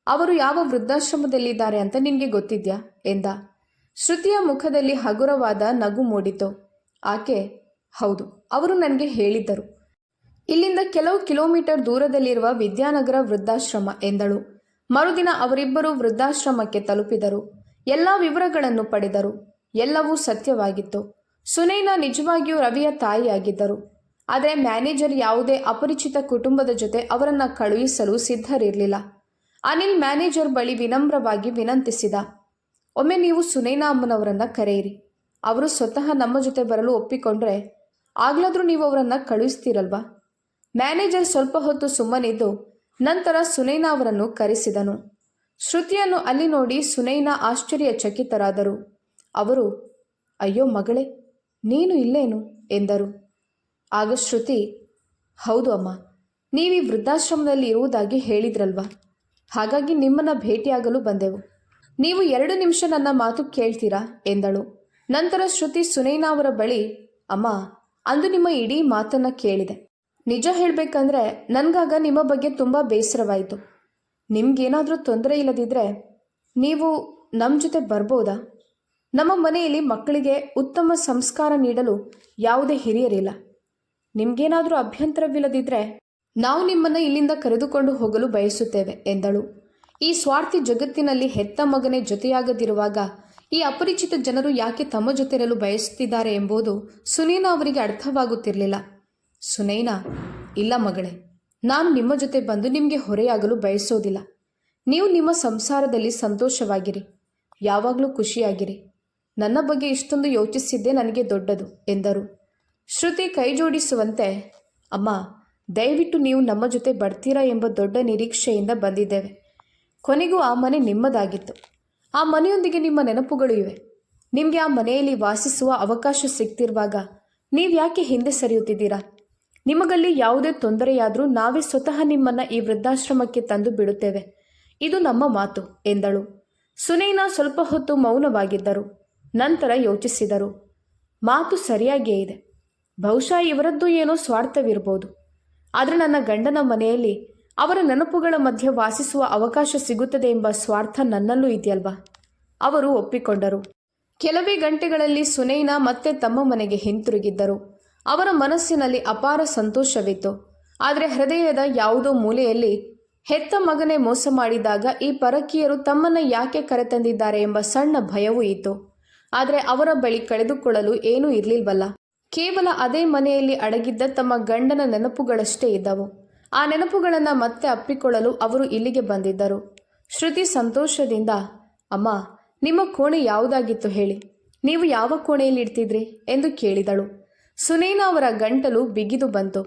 Speaker 1: ಅವರು ಯಾವ ವೃದ್ಧಾಶ್ರಮದಲ್ಲಿದ್ದಾರೆ ಅಂತ ನಿನಗೆ ಗೊತ್ತಿದ್ಯಾ ಎಂದ. ಶ್ರುತಿಯ ಮುಖದಲ್ಲಿ ಹಗುರವಾದ ನಗು ಮೂಡಿತು. ಆಕೆ, ಹೌದು, ಅವರು ನನಗೆ ಹೇಳಿದ್ದರು. ಇಲ್ಲಿಂದ ಕೆಲವು ಕಿಲೋಮೀಟರ್ ದೂರದಲ್ಲಿರುವ ವಿದ್ಯಾನಗರ ವೃದ್ಧಾಶ್ರಮ ಎಂದಳು. ಮರುದಿನ ಅವರಿಬ್ಬರು ವೃದ್ಧಾಶ್ರಮಕ್ಕೆ ತಲುಪಿದರು. ಎಲ್ಲ ವಿವರಗಳನ್ನು ಪಡೆದರು. ಎಲ್ಲವೂ ಸತ್ಯವಾಗಿತ್ತು. ಸುನೈನಾ ನಿಜವಾಗಿಯೂ ರವಿಯ ತಾಯಿಯಾಗಿದ್ದರು. ಆದರೆ ಮ್ಯಾನೇಜರ್ ಯಾವುದೇ ಅಪರಿಚಿತ ಕುಟುಂಬದ ಜೊತೆ ಅವರನ್ನು ಕಳುಹಿಸಲು ಸಿದ್ಧರಿರಲಿಲ್ಲ. ಅನಿಲ್ ಮ್ಯಾನೇಜರ್ ಬಳಿ ವಿನಮ್ರವಾಗಿ ವಿನಂತಿಸಿದ, ಒಮ್ಮೆ ನೀವು ಸುನೈನಾ ಅಮ್ಮನವರನ್ನು ಕರೆಯಿರಿ. ಅವರು ಸ್ವತಃ ನಮ್ಮ ಜೊತೆ ಬರಲು ಒಪ್ಪಿಕೊಂಡ್ರೆ ಆಗ್ಲಾದರೂ ನೀವು ಅವರನ್ನು ಕಳುಹಿಸ್ತೀರಲ್ವಾ? ಮ್ಯಾನೇಜರ್ ಸ್ವಲ್ಪ ಹೊತ್ತು ಸುಮ್ಮನಿದ್ದು ನಂತರ ಸುನೈನಾ ಅವರನ್ನು ಕರೆಸಿದನು. ಶ್ರುತಿಯನ್ನು ಅಲ್ಲಿ ನೋಡಿ ಸುನೈನಾ ಆಶ್ಚರ್ಯಚಕಿತರಾದರು. ಅವರು, ಅಯ್ಯೋ ಮಗಳೇ, ನೀನು ಇಲ್ಲೇನು ಎಂದರು. ಆಗ ಶ್ರುತಿ, ಹೌದು ಅಮ್ಮ, ನೀವೀ ವೃದ್ಧಾಶ್ರಮದಲ್ಲಿ ಇರುವುದಾಗಿ ಹೇಳಿದ್ರಲ್ವಾ, ಹಾಗಾಗಿ ನಿಮ್ಮನ್ನು ಭೇಟಿಯಾಗಲು ಬಂದೆವು. ನೀವು 2 ನಿಮಿಷ ನನ್ನ ಮಾತು ಕೇಳ್ತೀರಾ ಎಂದಳು. ನಂತರ ಶ್ರುತಿ ಸುನೈನಾ ಅವರ ಬಳಿ, ಅಮ್ಮ, ಅಂದು ನಿಮ್ಮ ಇಡೀ ಮಾತನ್ನು ಕೇಳಿದೆ. ನಿಜ ಹೇಳಬೇಕಂದ್ರೆ ನನಗಾಗ ನಿಮ್ಮ ಬಗ್ಗೆ ತುಂಬ ಬೇಸರವಾಯಿತು. ನಿಮಗೇನಾದರೂ ತೊಂದರೆ ಇಲ್ಲದಿದ್ದರೆ ನೀವು ನಮ್ಮ ಜೊತೆ ಬರ್ಬೋದಾ? ನಮ್ಮ ಮನೆಯಲ್ಲಿ ಮಕ್ಕಳಿಗೆ ಉತ್ತಮ ಸಂಸ್ಕಾರ ನೀಡಲು ಯಾವುದೇ ಹಿರಿಯರಿಲ್ಲ. ನಿಮಗೇನಾದರೂ ಅಭ್ಯಂತರವಿಲ್ಲದಿದ್ದರೆ ನಾವು ನಿಮ್ಮನ್ನು ಇಲ್ಲಿಂದ ಕರೆದುಕೊಂಡು ಹೋಗಲು ಬಯಸುತ್ತೇವೆ ಎಂದಳು. ಈ ಸ್ವಾರ್ಥಿ ಜಗತ್ತಿನಲ್ಲಿ ಹೆತ್ತ ಮಗನೇ ಜೊತೆಯಾಗದಿರುವಾಗ ಈ ಅಪರಿಚಿತ ಜನರು ಯಾಕೆ ತಮ್ಮ ಜೊತೆರಲು ಬಯಸುತ್ತಿದ್ದಾರೆ ಎಂಬುದು ಸುನೈನಾ ಅವರಿಗೆ ಅರ್ಥವಾಗುತ್ತಿರಲಿಲ್ಲ. ಸುನೈನಾ, ಇಲ್ಲ ಮಗಳೇ, ನಾನು ನಿಮ್ಮ ಜೊತೆ ಬಂದು ನಿಮಗೆ ಹೊರೆಯಾಗಲು ಬಯಸೋದಿಲ್ಲ. ನೀವು ನಿಮ್ಮ ಸಂಸಾರದಲ್ಲಿ ಸಂತೋಷವಾಗಿರಿ, ಯಾವಾಗಲೂ ಖುಷಿಯಾಗಿರಿ. ನನ್ನ ಬಗ್ಗೆ ಇಷ್ಟೊಂದು ಯೋಚಿಸಿದ್ದೇ ನನಗೆ ದೊಡ್ಡದು ಎಂದರು. ಶ್ರುತಿ ಕೈಜೋಡಿಸುವಂತೆ, ಅಮ್ಮ, ದಯವಿಟ್ಟು ನೀವು ನಮ್ಮ ಜೊತೆ ಬರ್ತೀರಾ ಎಂಬ ದೊಡ್ಡ ನಿರೀಕ್ಷೆಯಿಂದ ಬಂದಿದ್ದೇವೆ. ಕೊನೆಗೂ ಆ ಮನೆ ನಿಮ್ಮದಾಗಿತ್ತು. ಆ ಮನೆಯೊಂದಿಗೆ ನಿಮ್ಮ ನೆನಪುಗಳು ಇವೆ. ನಿಮಗೆ ಆ ಮನೆಯಲ್ಲಿ ವಾಸಿಸುವ ಅವಕಾಶ ಸಿಗ್ತಿರುವಾಗ ನೀವು ಯಾಕೆ ಹಿಂದೆ ಸರಿಯುತ್ತಿದ್ದೀರಾ? ನಿಮಗಲ್ಲಿ ಯಾವುದೇ ತೊಂದರೆಯಾದರೂ ನಾವೇ ಸ್ವತಃ ನಿಮ್ಮನ್ನು ಈ ವೃದ್ಧಾಶ್ರಮಕ್ಕೆ ತಂದು ಬಿಡುತ್ತೇವೆ. ಇದು ನಮ್ಮ ಮಾತು ಎಂದಳು. ಸುನೈನಾ ಸ್ವಲ್ಪ ಹೊತ್ತು ಮೌನವಾಗಿದ್ದರು. ನಂತರ ಯೋಚಿಸಿದರು. ಮಾತು ಸರಿಯಾಗಿಯೇ ಇದೆ. ಬಹುಶಃ ಇವರದ್ದು ಏನೋ ಸ್ವಾರ್ಥವಿರ್ಬೋದು. ಆದರೆ ನನ್ನ ಗಂಡನ ಮನೆಯಲ್ಲಿ ಅವರ ನೆನಪುಗಳ ಮಧ್ಯೆ ವಾಸಿಸುವ ಅವಕಾಶ ಸಿಗುತ್ತದೆ ಎಂಬ ಸ್ವಾರ್ಥ ನನ್ನಲ್ಲೂ ಇದೆಯಲ್ವಾ? ಅವರು ಒಪ್ಪಿಕೊಂಡರು. ಕೆಲವೇ ಗಂಟೆಗಳಲ್ಲಿ ಸುನೈನಾ ಮತ್ತೆ ತಮ್ಮ ಮನೆಗೆ ಹಿಂತಿರುಗಿದ್ದರು. ಅವರ ಮನಸ್ಸಿನಲ್ಲಿ ಅಪಾರ ಸಂತೋಷವಿತ್ತು. ಆದರೆ ಹೃದಯದ ಯಾವುದೋ ಮೂಲೆಯಲ್ಲಿ ಹೆತ್ತ ಮಗನೇ ಮೋಸ ಮಾಡಿದಾಗ ಈ ಪರಕೀಯರು ತಮ್ಮನ್ನು ಯಾಕೆ ಕರೆತಂದಿದ್ದಾರೆ ಎಂಬ ಸಣ್ಣ ಭಯವೂ ಇತ್ತು. ಆದರೆ ಅವರ ಬಳಿ ಕಳೆದುಕೊಳ್ಳಲು ಏನೂ ಇರಲಿಲ್ವಲ್ಲ. ಕೇವಲ ಅದೇ ಮನೆಯಲ್ಲಿ ಅಡಗಿದ್ದ ತಮ್ಮ ಗಂಡನ ನೆನಪುಗಳಷ್ಟೇ ಇದ್ದವು. ಆ ನೆನಪುಗಳನ್ನು ಮತ್ತೆ ಅಪ್ಪಿಕೊಳ್ಳಲು ಅವರು ಇಲ್ಲಿಗೆ ಬಂದಿದ್ದರು. ಶ್ರುತಿ ಸಂತೋಷದಿಂದ, ಅಮ್ಮ, ನಿಮ್ಮ ಕೋಣೆ ಯಾವುದಾಗಿತ್ತು ಹೇಳಿ, ನೀವು ಯಾವ ಕೋಣೆಯಲ್ಲಿ ಇಡ್ತಿದ್ರಿ ಎಂದು ಕೇಳಿದಳು. ಸುನೈನಾ ಅವರ ಗಂಟಲು ಬಿಗಿದು ಬಂತು.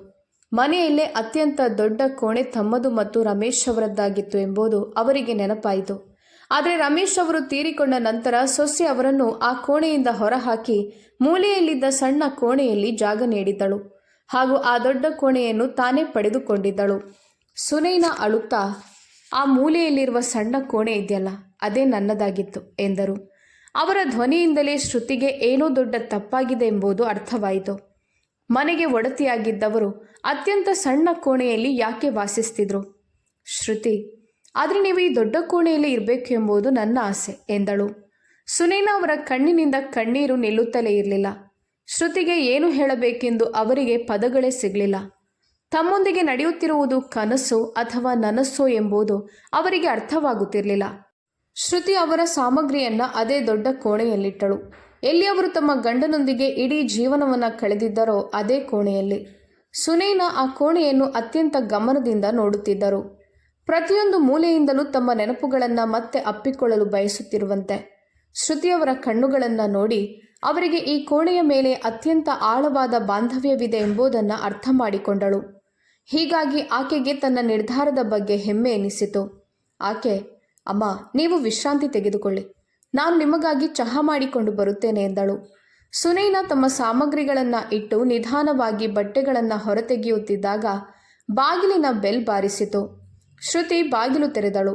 Speaker 1: ಮನೆಯಲ್ಲೇ ಅತ್ಯಂತ ದೊಡ್ಡ ಕೋಣೆ ತಮ್ಮದು ಮತ್ತು ರಮೇಶ್ ಅವರದ್ದಾಗಿತ್ತು ಎಂಬುದು ಅವರಿಗೆ ನೆನಪಾಯಿತು. ಆದರೆ ರಮೇಶ್ ಅವರು ತೀರಿಕೊಂಡ ನಂತರ ಸೊಸೆ ಅವರನ್ನು ಆ ಕೋಣೆಯಿಂದ ಹೊರಹಾಕಿ ಮೂಲೆಯಲ್ಲಿದ್ದ ಸಣ್ಣ ಕೋಣೆಯಲ್ಲಿ ಜಾಗ ನೀಡಿದ್ದಳು ಹಾಗೂ ಆ ದೊಡ್ಡ ಕೋಣೆಯನ್ನು ತಾನೇ ಪಡೆದುಕೊಂಡಿದ್ದಳು. ಸುನೈನಾ ಅಳುತ್ತಾ, ಆ ಮೂಲೆಯಲ್ಲಿರುವ ಸಣ್ಣ ಕೋಣೆ ಇದೆಯಲ್ಲ, ಅದೇ ನನ್ನದಾಗಿತ್ತು ಎಂದರು. ಅವರ ಧ್ವನಿಯಿಂದಲೇ ಶ್ರುತಿಗೆ ಏನೋ ದೊಡ್ಡ ತಪ್ಪಾಗಿದೆ ಎಂಬುದು ಅರ್ಥವಾಯಿತು. ಮನೆಗೆ ಒಡತಿಯಾಗಿದ್ದವರು ಅತ್ಯಂತ ಸಣ್ಣ ಕೋಣೆಯಲ್ಲಿ ಯಾಕೆ ವಾಸಿಸ್ತಿದ್ರು? ಶ್ರುತಿ, ಆದರೆ ನೀವು ಈ ದೊಡ್ಡ ಕೋಣೆಯಲ್ಲಿ ಇರಬೇಕು ಎಂಬುದು ನನ್ನ ಆಸೆ ಎಂದಳು. ಸುನೈನಾ ಅವರ ಕಣ್ಣಿನಿಂದ ಕಣ್ಣೀರು ನಿಲ್ಲುತ್ತಲೇ ಇರಲಿಲ್ಲ. ಶ್ರುತಿಗೆ ಏನು ಹೇಳಬೇಕೆಂದು ಅವರಿಗೆ ಪದಗಳೇ ಸಿಗಲಿಲ್ಲ. ತಮ್ಮೊಂದಿಗೆ ನಡೆಯುತ್ತಿರುವುದು ಕನಸು ಅಥವಾ ನನಸೋ ಎಂಬುದು ಅವರಿಗೆ ಅರ್ಥವಾಗುತ್ತಿರಲಿಲ್ಲ. ಶ್ರುತಿ ಅವರ ಸಾಮಗ್ರಿಯನ್ನು ಅದೇ ದೊಡ್ಡ ಕೋಣೆಯಲ್ಲಿಟ್ಟಳು. ಎಲ್ಲಿ ಅವರು ತಮ್ಮ ಗಂಡನೊಂದಿಗೆ ಇಡೀ ಜೀವನವನ್ನು ಕಳೆದಿದ್ದರೋ ಅದೇ ಕೋಣೆಯಲ್ಲಿ. ಸುನೈನಾ ಆ ಕೋಣೆಯನ್ನು ಅತ್ಯಂತ ಗಮನದಿಂದ ನೋಡುತ್ತಿದ್ದರು. ಪ್ರತಿಯೊಂದು ಮೂಲೆಯಿಂದಲೂ ತಮ್ಮ ನೆನಪುಗಳನ್ನು ಮತ್ತೆ ಅಪ್ಪಿಕೊಳ್ಳಲು ಬಯಸುತ್ತಿರುವಂತೆ. ಶ್ರುತಿಯವರ ಕಣ್ಣುಗಳನ್ನು ನೋಡಿ ಅವರಿಗೆ ಈ ಕೋಣೆಯ ಮೇಲೆ ಅತ್ಯಂತ ಆಳವಾದ ಬಾಂಧವ್ಯವಿದೆ ಎಂಬುದನ್ನು ಅರ್ಥ ಮಾಡಿಕೊಂಡಳು. ಹೀಗಾಗಿ ಆಕೆಗೆ ತನ್ನ ನಿರ್ಧಾರದ ಬಗ್ಗೆ ಹೆಮ್ಮೆ ಎನಿಸಿತು. ಆಕೆ, ಅಮ್ಮ, ನೀವು ವಿಶ್ರಾಂತಿ ತೆಗೆದುಕೊಳ್ಳಿ, ನಾನು ನಿಮಗಾಗಿ ಚಹಾ ಮಾಡಿಕೊಂಡು ಬರುತ್ತೇನೆ ಎಂದಳು. ಸುನೈನಾ ತಮ್ಮ ಸಾಮಗ್ರಿಗಳನ್ನು ಇಟ್ಟು ನಿಧಾನವಾಗಿ ಬಟ್ಟೆಗಳನ್ನು ಹೊರತೆಗೆಯುತ್ತಿದ್ದಾಗ ಬಾಗಿಲಿನ ಬೆಲ್ ಬಾರಿಸಿತು. ಶ್ರುತಿ ಬಾಗಿಲು ತೆರೆದಳು.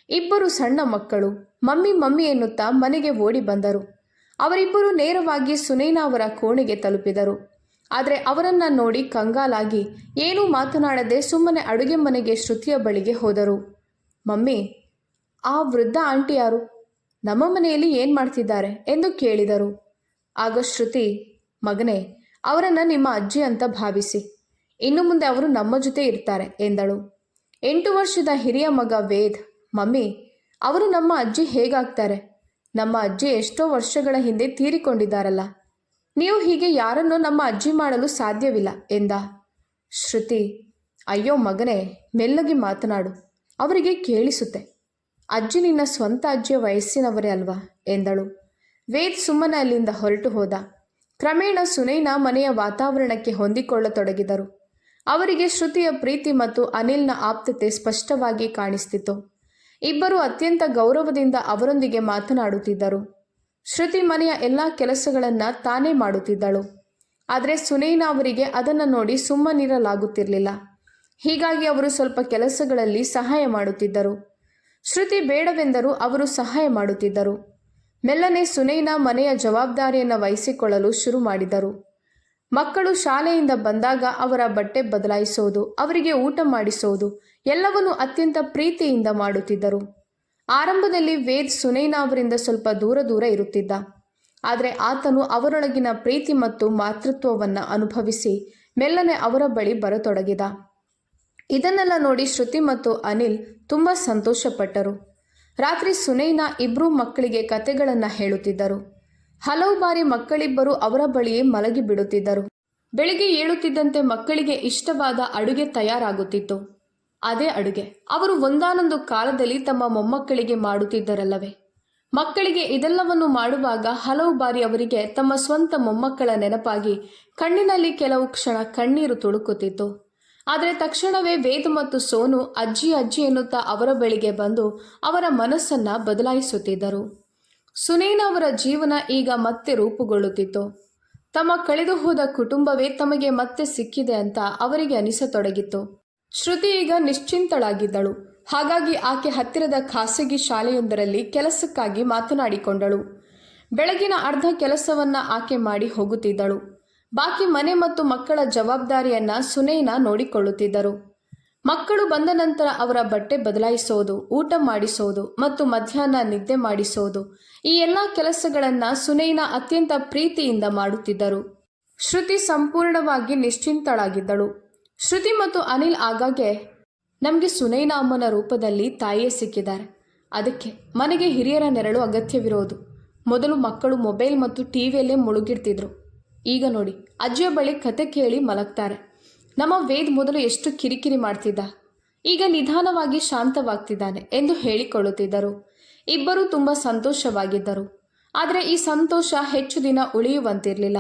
Speaker 1: ಇಬ್ಬರು ಸಣ್ಣ ಮಕ್ಕಳು ಮಮ್ಮಿ ಮಮ್ಮಿ ಎನ್ನುತ್ತಾ ಮನೆಗೆ ಓಡಿ ಬಂದರು. ಅವರಿಬ್ಬರು ನೇರವಾಗಿ ಸುನೈನಾ ಅವರ ಕೋಣೆಗೆ ತಲುಪಿದರು. ಆದರೆ ಅವರನ್ನು ನೋಡಿ ಕಂಗಾಲಾಗಿ ಏನೂ ಮಾತನಾಡದೆ ಸುಮ್ಮನೆ ಅಡುಗೆ ಮನೆಗೆ ಶ್ರುತಿಯ ಬಳಿಗೆ ಹೋದರು. ಮಮ್ಮಿ, ಆ ವೃದ್ಧ ಆಂಟಿ ಯಾರು? ನಮ್ಮ ಮನೆಯಲ್ಲಿ ಏನು ಮಾಡ್ತಿದ್ದಾರೆ ಎಂದು ಕೇಳಿದರು. ಆಗ ಶ್ರುತಿ, ಮಗನೇ, ಅವರನ್ನು ನಿಮ್ಮ ಅಜ್ಜಿ ಅಂತ ಭಾವಿಸಿ. ಇನ್ನು ಮುಂದೆ ಅವರು ನಮ್ಮ ಜೊತೆ ಇರ್ತಾರೆ ಎಂದಳು. 8 ವರ್ಷದ ಹಿರಿಯ ಮಗ ವೇದ್, ಮಮ್ಮಿ, ಅವರು ನಮ್ಮ ಅಜ್ಜಿ ಹೇಗಾಗ್ತಾರೆ? ನಮ್ಮ ಅಜ್ಜಿ ಎಷ್ಟೋ ವರ್ಷಗಳ ಹಿಂದೆ ತೀರಿಕೊಂಡಿದ್ದಾರಲ್ಲ. ನೀವು ಹೀಗೆ ಯಾರನ್ನೂ ನಮ್ಮ ಅಜ್ಜಿ ಮಾಡಲು ಸಾಧ್ಯವಿಲ್ಲ ಎಂದ. ಶ್ರುತಿ, ಅಯ್ಯೋ ಮಗನೇ, ಮೆಲ್ಲಗೆ ಮಾತನಾಡು, ಅವರಿಗೆ ಕೇಳಿಸುತ್ತೆ. ಅಜ್ಜಿ ನಿನ್ನ ಸ್ವಂತ ಅಜ್ಜಿಯ ವಯಸ್ಸಿನವರೇ ಅಲ್ವಾ ಎಂದಳು. ವೇದ್ ಸುಮ್ಮನೆ ಅಲ್ಲಿಂದ ಹೊರಟು ಹೋದ. ಕ್ರಮೇಣ ಸುನೈನಾ ಮನೆಯ ವಾತಾವರಣಕ್ಕೆ ಹೊಂದಿಕೊಳ್ಳತೊಡಗಿದರು. ಅವರಿಗೆ ಶ್ರುತಿಯ ಪ್ರೀತಿ ಮತ್ತು ಅನಿಲ್ನ ಆಪ್ತತೆ ಸ್ಪಷ್ಟವಾಗಿ ಕಾಣಿಸ್ತಿತ್ತು. ಇಬ್ಬರು ಅತ್ಯಂತ ಗೌರವದಿಂದ ಅವರೊಂದಿಗೆ ಮಾತನಾಡುತ್ತಿದ್ದರು. ಶ್ರುತಿ ಮನೆಯ ಎಲ್ಲ ಕೆಲಸಗಳನ್ನು ತಾನೇ ಮಾಡುತ್ತಿದ್ದಳು. ಆದರೆ ಸುನೈನಾ ಅವರಿಗೆ ಅದನ್ನು ನೋಡಿ ಸುಮ್ಮನಿರಲಾಗುತ್ತಿರಲಿಲ್ಲ. ಹೀಗಾಗಿ ಅವರು ಸ್ವಲ್ಪ ಕೆಲಸಗಳಲ್ಲಿ ಸಹಾಯ ಮಾಡುತ್ತಿದ್ದರು. ಶ್ರುತಿ ಬೇಡವೆಂದರೂ ಅವರು ಸಹಾಯ ಮಾಡುತ್ತಿದ್ದರು. ಮೆಲ್ಲನೆ ಸುನೈನಾ ಮನೆಯ ಜವಾಬ್ದಾರಿಯನ್ನು ವಹಿಸಿಕೊಳ್ಳಲು ಶುರು ಮಾಡಿದರು. ಮಕ್ಕಳು ಶಾಲೆಯಿಂದ ಬಂದಾಗ ಅವರ ಬಟ್ಟೆ ಬದಲಾಯಿಸೋದು, ಅವರಿಗೆ ಊಟ ಮಾಡಿಸೋದು ಎಲ್ಲವನ್ನೂ ಅತ್ಯಂತ ಪ್ರೀತಿಯಿಂದ ಮಾಡುತ್ತಿದ್ದರು. ಆರಂಭದಲ್ಲಿ ವೇದ್ ಸುನೈನಾ ಅವರಿಂದ ಸ್ವಲ್ಪ ದೂರ ಇರುತ್ತಿದ್ದ. ಆದರೆ ಆತನು ಅವರೊಳಗಿನ ಪ್ರೀತಿ ಮತ್ತು ಮಾತೃತ್ವವನ್ನು ಅನುಭವಿಸಿ ಮೆಲ್ಲನೆ ಅವರ ಬಳಿ ಬರತೊಡಗಿದ. ಇದನ್ನೆಲ್ಲ ನೋಡಿ ಶ್ರುತಿ ಮತ್ತು ಅನಿಲ್ ತುಂಬ ಸಂತೋಷಪಟ್ಟರು. ರಾತ್ರಿ ಸುನೈನಾ ಇಬ್ಬರೂ ಮಕ್ಕಳಿಗೆ ಕತೆಗಳನ್ನು ಹೇಳುತ್ತಿದ್ದರು. ಹಲವು ಬಾರಿ ಮಕ್ಕಳಿಬ್ಬರು ಅವರ ಬಳಿಯೇ ಮಲಗಿ ಬಿಡುತ್ತಿದ್ದರು. ಬೆಳಿಗ್ಗೆ ಏಳುತ್ತಿದ್ದಂತೆ ಮಕ್ಕಳಿಗೆ ಇಷ್ಟವಾದ ಅಡುಗೆ ತಯಾರಾಗುತ್ತಿತ್ತು. ಅದೇ ಅಡುಗೆ ಅವರು ಒಂದಾನೊಂದು ಕಾಲದಲ್ಲಿ ತಮ್ಮ ಮೊಮ್ಮಕ್ಕಳಿಗೆ ಮಾಡುತ್ತಿದ್ದರಲ್ಲವೇ. ಮಕ್ಕಳಿಗೆ ಇದೆಲ್ಲವನ್ನು ಮಾಡುವಾಗ ಹಲವು ಬಾರಿ ಅವರಿಗೆ ತಮ್ಮ ಸ್ವಂತ ಮೊಮ್ಮಕ್ಕಳ ನೆನಪಾಗಿ ಕಣ್ಣಿನಲ್ಲಿ ಕೆಲವು ಕ್ಷಣ ಕಣ್ಣೀರು ತುಳುಕುತ್ತಿತ್ತು. ಆದರೆ ತಕ್ಷಣವೇ ವೇದ್ ಮತ್ತು ಸೋನು ಅಜ್ಜಿ ಅಜ್ಜಿ ಎನ್ನುತ್ತಾ ಅವರ ಬಳಿಗೆ ಬಂದು ಅವರ ಮನಸ್ಸನ್ನು ಬದಲಾಯಿಸುತ್ತಿದ್ದರು. ಸುನೈನಾ ಅವರ ಜೀವನ ಈಗ ಮತ್ತೆ ರೂಪುಗೊಳ್ಳುತ್ತಿತ್ತು. ತಮ್ಮ ಕಳೆದು ಹೋದ ಕುಟುಂಬವೇ ತಮಗೆ ಮತ್ತೆ ಸಿಕ್ಕಿದೆ ಅಂತ ಅವರಿಗೆ ಅನಿಸತೊಡಗಿತ್ತು. ಶ್ರುತಿ ಈಗ ನಿಶ್ಚಿಂತಳಾಗಿದ್ದಳು. ಹಾಗಾಗಿ ಆಕೆ ಹತ್ತಿರದ ಖಾಸಗಿ ಶಾಲೆಯೊಂದರಲ್ಲಿ ಕೆಲಸಕ್ಕಾಗಿ ಮಾತನಾಡಿಕೊಂಡಳು. ಬೆಳಗಿನ ಅರ್ಧ ಕೆಲಸವನ್ನು ಆಕೆ ಮಾಡಿ ಹೋಗುತ್ತಿದ್ದಳು. ಬಾಕಿ ಮನೆ ಮತ್ತು ಮಕ್ಕಳ ಜವಾಬ್ದಾರಿಯನ್ನ ಸುನೈನಾ ನೋಡಿಕೊಳ್ಳುತ್ತಿದ್ದರು. ಮಕ್ಕಳು ಬಂದ ನಂತರ ಅವರ ಬಟ್ಟೆ ಬದಲಾಯಿಸೋದು, ಊಟ ಮಾಡಿಸೋದು ಮತ್ತು ಮಧ್ಯಾಹ್ನ ನಿದ್ದೆ ಮಾಡಿಸೋದು, ಈ ಎಲ್ಲ ಕೆಲಸಗಳನ್ನು ಸುನೈನಾ ಅತ್ಯಂತ ಪ್ರೀತಿಯಿಂದ ಮಾಡುತ್ತಿದ್ದರು. ಶ್ರುತಿ ಸಂಪೂರ್ಣವಾಗಿ ನಿಶ್ಚಿಂತಳಾಗಿದ್ದಳು. ಶ್ರುತಿ ಮತ್ತು ಅನಿಲ್ ಆಗಾಗ್ಗೆ, ನಮಗೆ ಸುನೈನಾ ಅಮ್ಮನ ರೂಪದಲ್ಲಿ ತಾಯಿಯೇ ಸಿಕ್ಕಿದ್ದಾರೆ, ಅದಕ್ಕೆ ಮನೆಗೆ ಹಿರಿಯರ ನೆರಳು ಅಗತ್ಯವಿರೋದು. ಮೊದಲು ಮಕ್ಕಳು ಮೊಬೈಲ್ ಮತ್ತು ಟಿವಿಯಲ್ಲೇ ಮುಳುಗಿರ್ತಿದ್ರು. ಈಗ ನೋಡಿ, ಅಜ್ಜಿಯ ಬಳಿ ಕತೆ ಕೇಳಿ ಮಲಗ್ತಾರೆ. ನಮ್ಮ ವೇದ್ ಮೊದಲು ಎಷ್ಟು ಕಿರಿಕಿರಿ ಮಾಡ್ತಿದ್ದ, ಈಗ ನಿಧಾನವಾಗಿ ಶಾಂತವಾಗ್ತಿದ್ದಾನೆ ಎಂದು ಹೇಳಿಕೊಳ್ಳುತ್ತಿದ್ದರು. ಇಬ್ಬರೂ ತುಂಬ ಸಂತೋಷವಾಗಿದ್ದರು. ಆದರೆ ಈ ಸಂತೋಷ ಹೆಚ್ಚು ದಿನ ಉಳಿಯುವಂತಿರಲಿಲ್ಲ.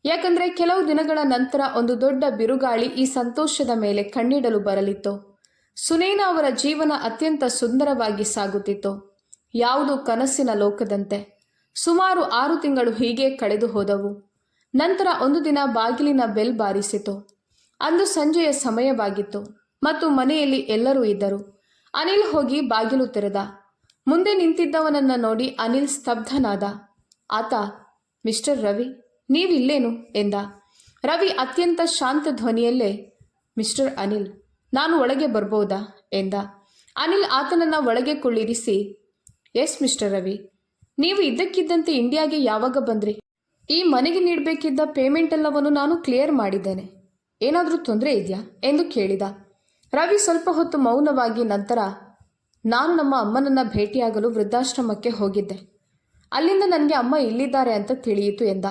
Speaker 1: ಯಾಕಂದರೆ ಕೆಲವು ದಿನಗಳ ನಂತರ ಒಂದು ದೊಡ್ಡ ಬಿರುಗಾಳಿ ಈ ಸಂತೋಷದ ಮೇಲೆ ಕಣ್ಣಿಡಲು ಬರಲಿತ್ತು. ಸುನೈನಾ ಅವರ ಜೀವನ ಅತ್ಯಂತ ಸುಂದರವಾಗಿ ಸಾಗುತ್ತಿತ್ತು, ಯಾವುದು ಕನಸಿನ ಲೋಕದಂತೆ. ಸುಮಾರು 6 ತಿಂಗಳು ಹೀಗೆ ಕಳೆದು ಹೋದವು. ನಂತರ ಒಂದು ದಿನ ಬಾಗಿಲಿನ ಬೆಲ್ ಬಾರಿಸಿತು. ಅಂದು ಸಂಜೆಯ ಸಮಯವಾಗಿತ್ತು ಮತ್ತು ಮನೆಯಲ್ಲಿ ಎಲ್ಲರೂ ಇದ್ದರು. ಅನಿಲ್ ಹೋಗಿ ಬಾಗಿಲು ತೆರೆದ. ಮುಂದೆ ನಿಂತಿದ್ದವನನ್ನು ನೋಡಿ ಅನಿಲ್ ಸ್ತಬ್ಧನಾದ. ಆತ, ಮಿಸ್ಟರ್ ರವಿ, ನೀವಿಲ್ಲೇನು ಎಂದ. ರವಿ ಅತ್ಯಂತ ಶಾಂತ ಧ್ವನಿಯಲ್ಲೇ, ಮಿಸ್ಟರ್ ಅನಿಲ್, ನಾನು ಒಳಗೆ ಬರ್ಬೋದಾ ಎಂದ. ಅನಿಲ್ ಆತನನ್ನು ಒಳಗೆ ಕುಳ್ಳಿರಿಸಿ, ಎಸ್ ಮಿಸ್ಟರ್ ರವಿ, ನೀವು ಇದ್ದಕ್ಕಿದ್ದಂತೆ ಇಂಡಿಯಾಗೆ ಯಾವಾಗ ಬಂದ್ರಿ? ಈ ಮನೆಗೆ ನೀಡಬೇಕಿದ್ದ ಪೇಮೆಂಟ್ ಎಲ್ಲವನ್ನು ನಾನು ಕ್ಲಿಯರ್ ಮಾಡಿದ್ದೇನೆ. ಏನಾದರೂ ತೊಂದರೆ ಇದೆಯಾ ಎಂದು ಕೇಳಿದ. ರವಿ ಸ್ವಲ್ಪ ಹೊತ್ತು ಮೌನವಾಗಿ ನಂತರ, ನಾನು ನಮ್ಮ ಅಮ್ಮನನ್ನು ಭೇಟಿಯಾಗಲು ವೃದ್ಧಾಶ್ರಮಕ್ಕೆ ಹೋಗಿದ್ದೆ. ಅಲ್ಲಿಂದ ನನಗೆ ಅಮ್ಮ ಇಲ್ಲಿದ್ದಾರೆ ಅಂತ ತಿಳಿಯಿತು ಎಂದ.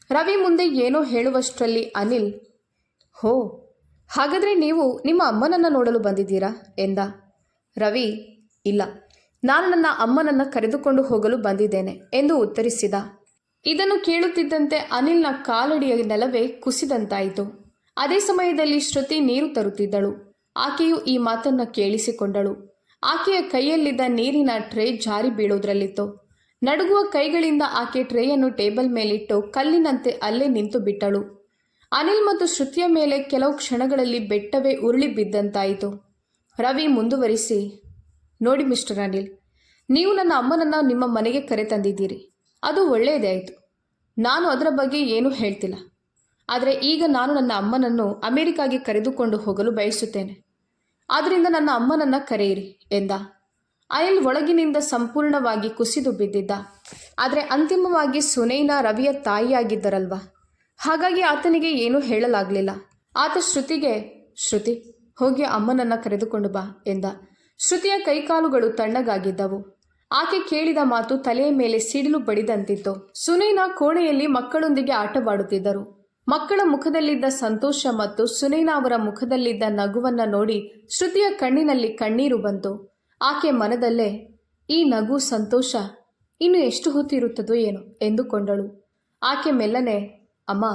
Speaker 1: ರವಿ ಮುಂದೆ ಏನೋ ಹೇಳುವಷ್ಟರಲ್ಲಿ ಅನಿಲ್, ಹೋ, ಹಾಗಾದರೆ ನೀವು ನಿಮ್ಮ ಅಮ್ಮನನ್ನು ನೋಡಲು ಬಂದಿದ್ದೀರಾ ಎಂದ. ರವಿ, ಇಲ್ಲ, ನಾನು ನನ್ನ ಅಮ್ಮನನ್ನು ಕರೆದುಕೊಂಡು ಹೋಗಲು ಬಂದಿದ್ದೇನೆ ಎಂದು ಉತ್ತರಿಸಿದ. ಇದನ್ನು ಕೇಳುತ್ತಿದ್ದಂತೆ ಅನಿಲ್ನ ಕಾಲಡಿಯ ನೆಲವೇ ಕುಸಿದಂತಾಯಿತು. ಅದೇ ಸಮಯದಲ್ಲಿ ಶ್ರುತಿ ನೀರು ತರುತ್ತಿದ್ದಳು. ಆಕೆಯು ಈ ಮಾತನ್ನು ಕೇಳಿಸಿಕೊಂಡಳು. ಆಕೆಯ ಕೈಯಲ್ಲಿದ್ದ ನೀರಿನ ಟ್ರೇ ಜಾರಿ ಬೀಳುವುದರಲ್ಲಿತ್ತು. ನಡುಗುವ ಕೈಗಳಿಂದ ಆಕೆ ಟ್ರೇಯನ್ನು ಟೇಬಲ್ ಮೇಲಿಟ್ಟು ಕಲ್ಲಿನಂತೆ ಅಲ್ಲೇ ನಿಂತು ಬಿಟ್ಟಳು. ಅನಿಲ್ ಮತ್ತು ಶ್ರುತಿಯ ಮೇಲೆ ಕೆಲವು ಕ್ಷಣಗಳಲ್ಲಿ ಬೆಟ್ಟವೇ ಉರುಳಿ ಬಿದ್ದಂತಾಯಿತು. ರವಿ ಮುಂದುವರಿಸಿ, ನೋಡಿ ಮಿಸ್ಟರ್ ಅನಿಲ್, ನೀವು ನನ್ನ ಅಮ್ಮನನ್ನು ನಿಮ್ಮ ಮನೆಗೆ ಕರೆತಂದಿದ್ದೀರಿ. ಅದು ಒಳ್ಳೆಯದೇ ಆಯಿತು. ನಾನು ಅದರ ಬಗ್ಗೆ ಏನೂ ಹೇಳ್ತಿಲ್ಲ. ಆದರೆ ಈಗ ನಾನು ನನ್ನ ಅಮ್ಮನನ್ನು ಅಮೆರಿಕಾಗೆ ಕರೆದುಕೊಂಡು ಹೋಗಲು ಬಯಸುತ್ತೇನೆ. ಆದ್ದರಿಂದ ನನ್ನ ಅಮ್ಮನನ್ನು ಕರೆಯಿರಿ ಎಂದ. ಅನಿಲ್ ಒಳಗಿನಿಂದ ಸಂಪೂರ್ಣವಾಗಿ ಕುಸಿದು ಬಿದ್ದಿದ್ದ. ಆದರೆ ಅಂತಿಮವಾಗಿ ಸುನೈನಾ ರವಿಯ ತಾಯಿಯಾಗಿದ್ದರಲ್ವ, ಹಾಗಾಗಿ ಆತನಿಗೆ ಏನೂ ಹೇಳಲಾಗಲಿಲ್ಲ. ಆತ ಶ್ರುತಿಗೆ, ಶ್ರುತಿ, ಹೋಗಿ ಅಮ್ಮನನ್ನು ಕರೆದುಕೊಂಡು ಬಾ ಎಂದ. ಶ್ರುತಿಯ ಕೈಕಾಲುಗಳು ತಣ್ಣಗಾಗಿದ್ದವು. ಆಕೆ ಕೇಳಿದ ಮಾತು ತಲೆಯ ಮೇಲೆ ಸಿಡಿಲು ಬಡಿದಂತಿತ್ತು. ಸುನೈನಾ ಕೋಣೆಯಲ್ಲಿ ಮಕ್ಕಳೊಂದಿಗೆ ಆಟವಾಡುತ್ತಿದ್ದರು. ಮಕ್ಕಳ ಮುಖದಲ್ಲಿದ್ದ ಸಂತೋಷ ಮತ್ತು ಸುನೈನಾ ಅವರ ಮುಖದಲ್ಲಿದ್ದ ನಗುವನ್ನು ನೋಡಿ ಶ್ರುತಿಯ ಕಣ್ಣಿನಲ್ಲಿ ಕಣ್ಣೀರು ಬಂತು. ಆಕೆ ಮನದಲ್ಲೇ, ಈ ನಗು ಸಂತೋಷ ಇನ್ನು ಎಷ್ಟು ಹೊತ್ತಿರುತ್ತದೋ ಏನೋ ಎಂದುಕೊಂಡಳು. ಆಕೆ ಮೆಲ್ಲನೆ, ಅಮ್ಮ,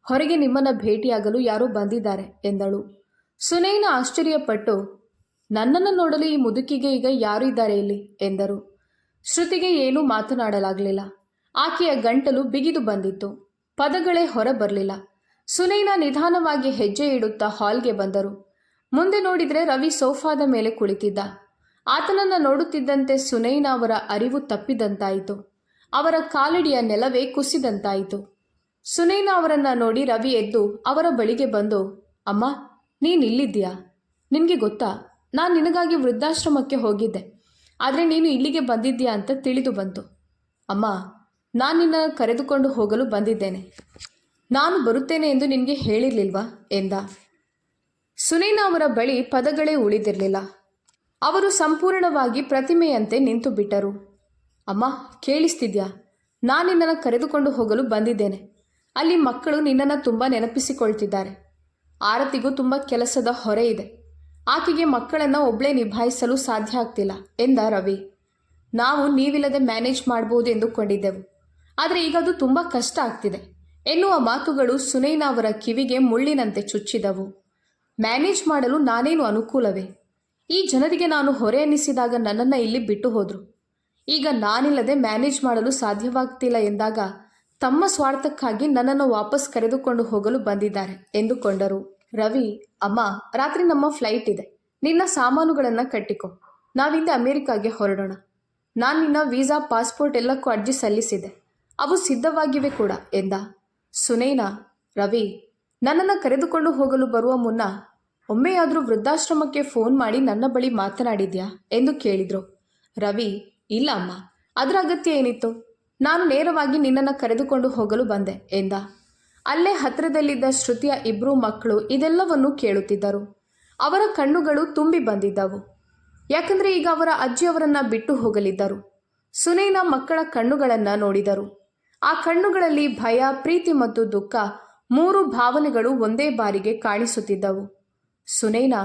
Speaker 1: ಹೊರಗೆ ನಿಮ್ಮನ್ನು ಭೇಟಿಯಾಗಲು ಯಾರೋ ಬಂದಿದ್ದಾರೆ ಎಂದಳು. ಸುನೈನಾ ಆಶ್ಚರ್ಯಪಟ್ಟು, ನನ್ನನ್ನು ನೋಡಲು ಈ ಮುದುಕಿಗೆ ಈಗ ಯಾರು ಇದ್ದಾರೆ ಇಲ್ಲಿ ಎಂದರು. ಶ್ರುತಿಗೆ ಏನೂ ಮಾತನಾಡಲಾಗಲಿಲ್ಲ. ಆಕೆಯ ಗಂಟಲು ಬಿಗಿದು ಬಂದಿತ್ತು. ಪದಗಳೇ ಹೊರ ಬರಲಿಲ್ಲ. ಸುನೈನಾ ನಿಧಾನವಾಗಿ ಹೆಜ್ಜೆ ಇಡುತ್ತಾ ಹಾಲ್ಗೆ ಬಂದರು. ಮುಂದೆ ನೋಡಿದರೆ ರವಿ ಸೋಫಾದ ಮೇಲೆ ಕುಳಿತಿದ್ದ. ಆತನನ್ನು ನೋಡುತ್ತಿದ್ದಂತೆ ಸುನೈನಾ ಅವರ ಅರಿವು ತಪ್ಪಿದಂತಾಯಿತು. ಅವರ ಕಾಲಡಿಯ ನೆಲವೇ ಕುಸಿದಂತಾಯಿತು. ಸುನೈನಾ ಅವರನ್ನು ನೋಡಿ ರವಿ ಎದ್ದು ಅವರ ಬಳಿಗೆ ಬಂದು, ಅಮ್ಮ, ನೀನಿಲ್ಲಿದ್ದೀಯಾ? ನಿನಗೆ ಗೊತ್ತಾ, ನಾನು ನಿನಗಾಗಿ ವೃದ್ಧಾಶ್ರಮಕ್ಕೆ ಹೋಗಿದ್ದೆ. ಆದರೆ ನೀನು ಇಲ್ಲಿಗೆ ಬಂದಿದ್ದೀಯಾ ಅಂತ ತಿಳಿದು ಬಂತು. ಅಮ್ಮ, ನಾನು ನಿನ್ನನ್ನು ಕರೆದುಕೊಂಡು ಹೋಗಲು ಬಂದಿದ್ದೇನೆ. ನಾನು ಬರುತ್ತೇನೆ ಎಂದು ನಿನಗೆ ಹೇಳಿರಲಿಲ್ವಾ ಎಂದ. ಸುನೈನಾ ಅವರ ಬಳಿ ಪದಗಳೇ ಉಳಿದಿರಲಿಲ್ಲ. ಅವರು ಸಂಪೂರ್ಣವಾಗಿ ಪ್ರತಿಮೆಯಂತೆ ನಿಂತು ಬಿಟ್ಟರು. ಅಮ್ಮ, ಕೇಳಿಸ್ತಿದ್ಯಾ? ನಾನು ನಿನ್ನನ್ನು ಕರೆದುಕೊಂಡು ಹೋಗಲು ಬಂದಿದ್ದೇನೆ. ಅಲ್ಲಿ ಮಕ್ಕಳು ನಿನ್ನನ್ನು ತುಂಬ ನೆನಪಿಸಿಕೊಳ್ತಿದ್ದಾರೆ. ಆರತಿಗೂ ತುಂಬ ಕೆಲಸದ ಹೊರೆ ಇದೆ. ಆಕೆಗೆ ಮಕ್ಕಳನ್ನು ಒಬ್ಬಳೇ ನಿಭಾಯಿಸಲು ಸಾಧ್ಯ ಆಗ್ತಿಲ್ಲ ಎಂದ ರವಿ. ನಾವು ನೀವಿಲ್ಲದೆ ಮ್ಯಾನೇಜ್ ಮಾಡ್ಬೋದು ಎಂದುಕೊಂಡಿದ್ದೆವು, ಆದರೆ ಈಗ ಅದು ತುಂಬ ಕಷ್ಟ ಆಗ್ತಿದೆ ಎನ್ನುವ ಮಾತುಗಳು ಸುನೈನಾ ಅವರ ಕಿವಿಗೆ ಮುಳ್ಳಿನಂತೆ ಚುಚ್ಚಿದವು. ಮ್ಯಾನೇಜ್ ಮಾಡಲು ನಾನೇನು ಅನುಕೂಲವೇ? ಈ ಜನರಿಗೆ ನಾನು ಹೊರೆ ಅನ್ನಿಸಿದಾಗ ನನ್ನನ್ನು ಇಲ್ಲಿ ಬಿಟ್ಟು ಹೋದರು. ಈಗ ನಾನಿಲ್ಲದೆ ಮ್ಯಾನೇಜ್ ಮಾಡಲು ಸಾಧ್ಯವಾಗ್ತಿಲ್ಲ ಎಂದಾಗ ತಮ್ಮ ಸ್ವಾರ್ಥಕ್ಕಾಗಿ ನನ್ನನ್ನು ವಾಪಸ್ ಕರೆದುಕೊಂಡು ಹೋಗಲು ಬಂದಿದ್ದಾರೆ ಎಂದುಕೊಂಡರು. ರವಿ, ಅಮ್ಮ, ರಾತ್ರಿ ನಮ್ಮ ಫ್ಲೈಟ್ ಇದೆ. ನಿನ್ನ ಸಾಮಾನುಗಳನ್ನು ಕಟ್ಟಿಕೊ. ನಾವಿಂದ ಅಮೆರಿಕಾಗೆ ಹೊರಡೋಣ. ನಾನು ನಿನ್ನ ವೀಸಾ, ಪಾಸ್ಪೋರ್ಟ್ ಎಲ್ಲಕ್ಕೂ ಅರ್ಜಿ ಸಲ್ಲಿಸಿದೆ. ಅವು ಸಿದ್ಧವಾಗಿವೆ ಕೂಡ ಎಂದ. ಸುನೈನಾ, ರವಿ, ನನ್ನನ್ನು ಕರೆದುಕೊಂಡು ಹೋಗಲು ಬರುವ ಮುನ್ನ ಒಮ್ಮೆಯಾದರೂ ವೃದ್ಧಾಶ್ರಮಕ್ಕೆ ಫೋನ್ ಮಾಡಿ ನನ್ನ ಬಳಿ ಮಾತನಾಡಿದ್ಯಾ ಎಂದು ಕೇಳಿದರು. ರವಿ, ಇಲ್ಲ ಅಮ್ಮ, ಅದರ ಅಗತ್ಯ ಏನಿತ್ತು? ನಾನು ನೇರವಾಗಿ ನಿನ್ನನ್ನು ಕರೆದುಕೊಂಡು ಹೋಗಲು ಬಂದೆ ಎಂದ. ಅಲ್ಲೇ ಹತ್ತಿರದಲ್ಲಿದ್ದ ಶ್ರುತಿಯ ಇಬ್ಬರು ಮಕ್ಕಳು ಇದೆಲ್ಲವನ್ನೂ ಕೇಳುತ್ತಿದ್ದರು. ಅವರ ಕಣ್ಣುಗಳು ತುಂಬಿ ಬಂದಿದ್ದವು. ಯಾಕಂದರೆ ಈಗ ಅವರ ಅಜ್ಜಿಯವರನ್ನು ಬಿಟ್ಟು ಹೋಗಲಿದ್ದರು. ಸುನೈನಾ ಮಕ್ಕಳ ಕಣ್ಣುಗಳನ್ನು ನೋಡಿದರು. ಆ ಕಣ್ಣುಗಳಲ್ಲಿ ಭಯ, ಪ್ರೀತಿ ಮತ್ತು ದುಃಖ, ಮೂರು ಭಾವನೆಗಳು ಒಂದೇ ಬಾರಿಗೆ ಕಾಣಿಸುತ್ತಿದ್ದವು. ಸುನೈನಾ,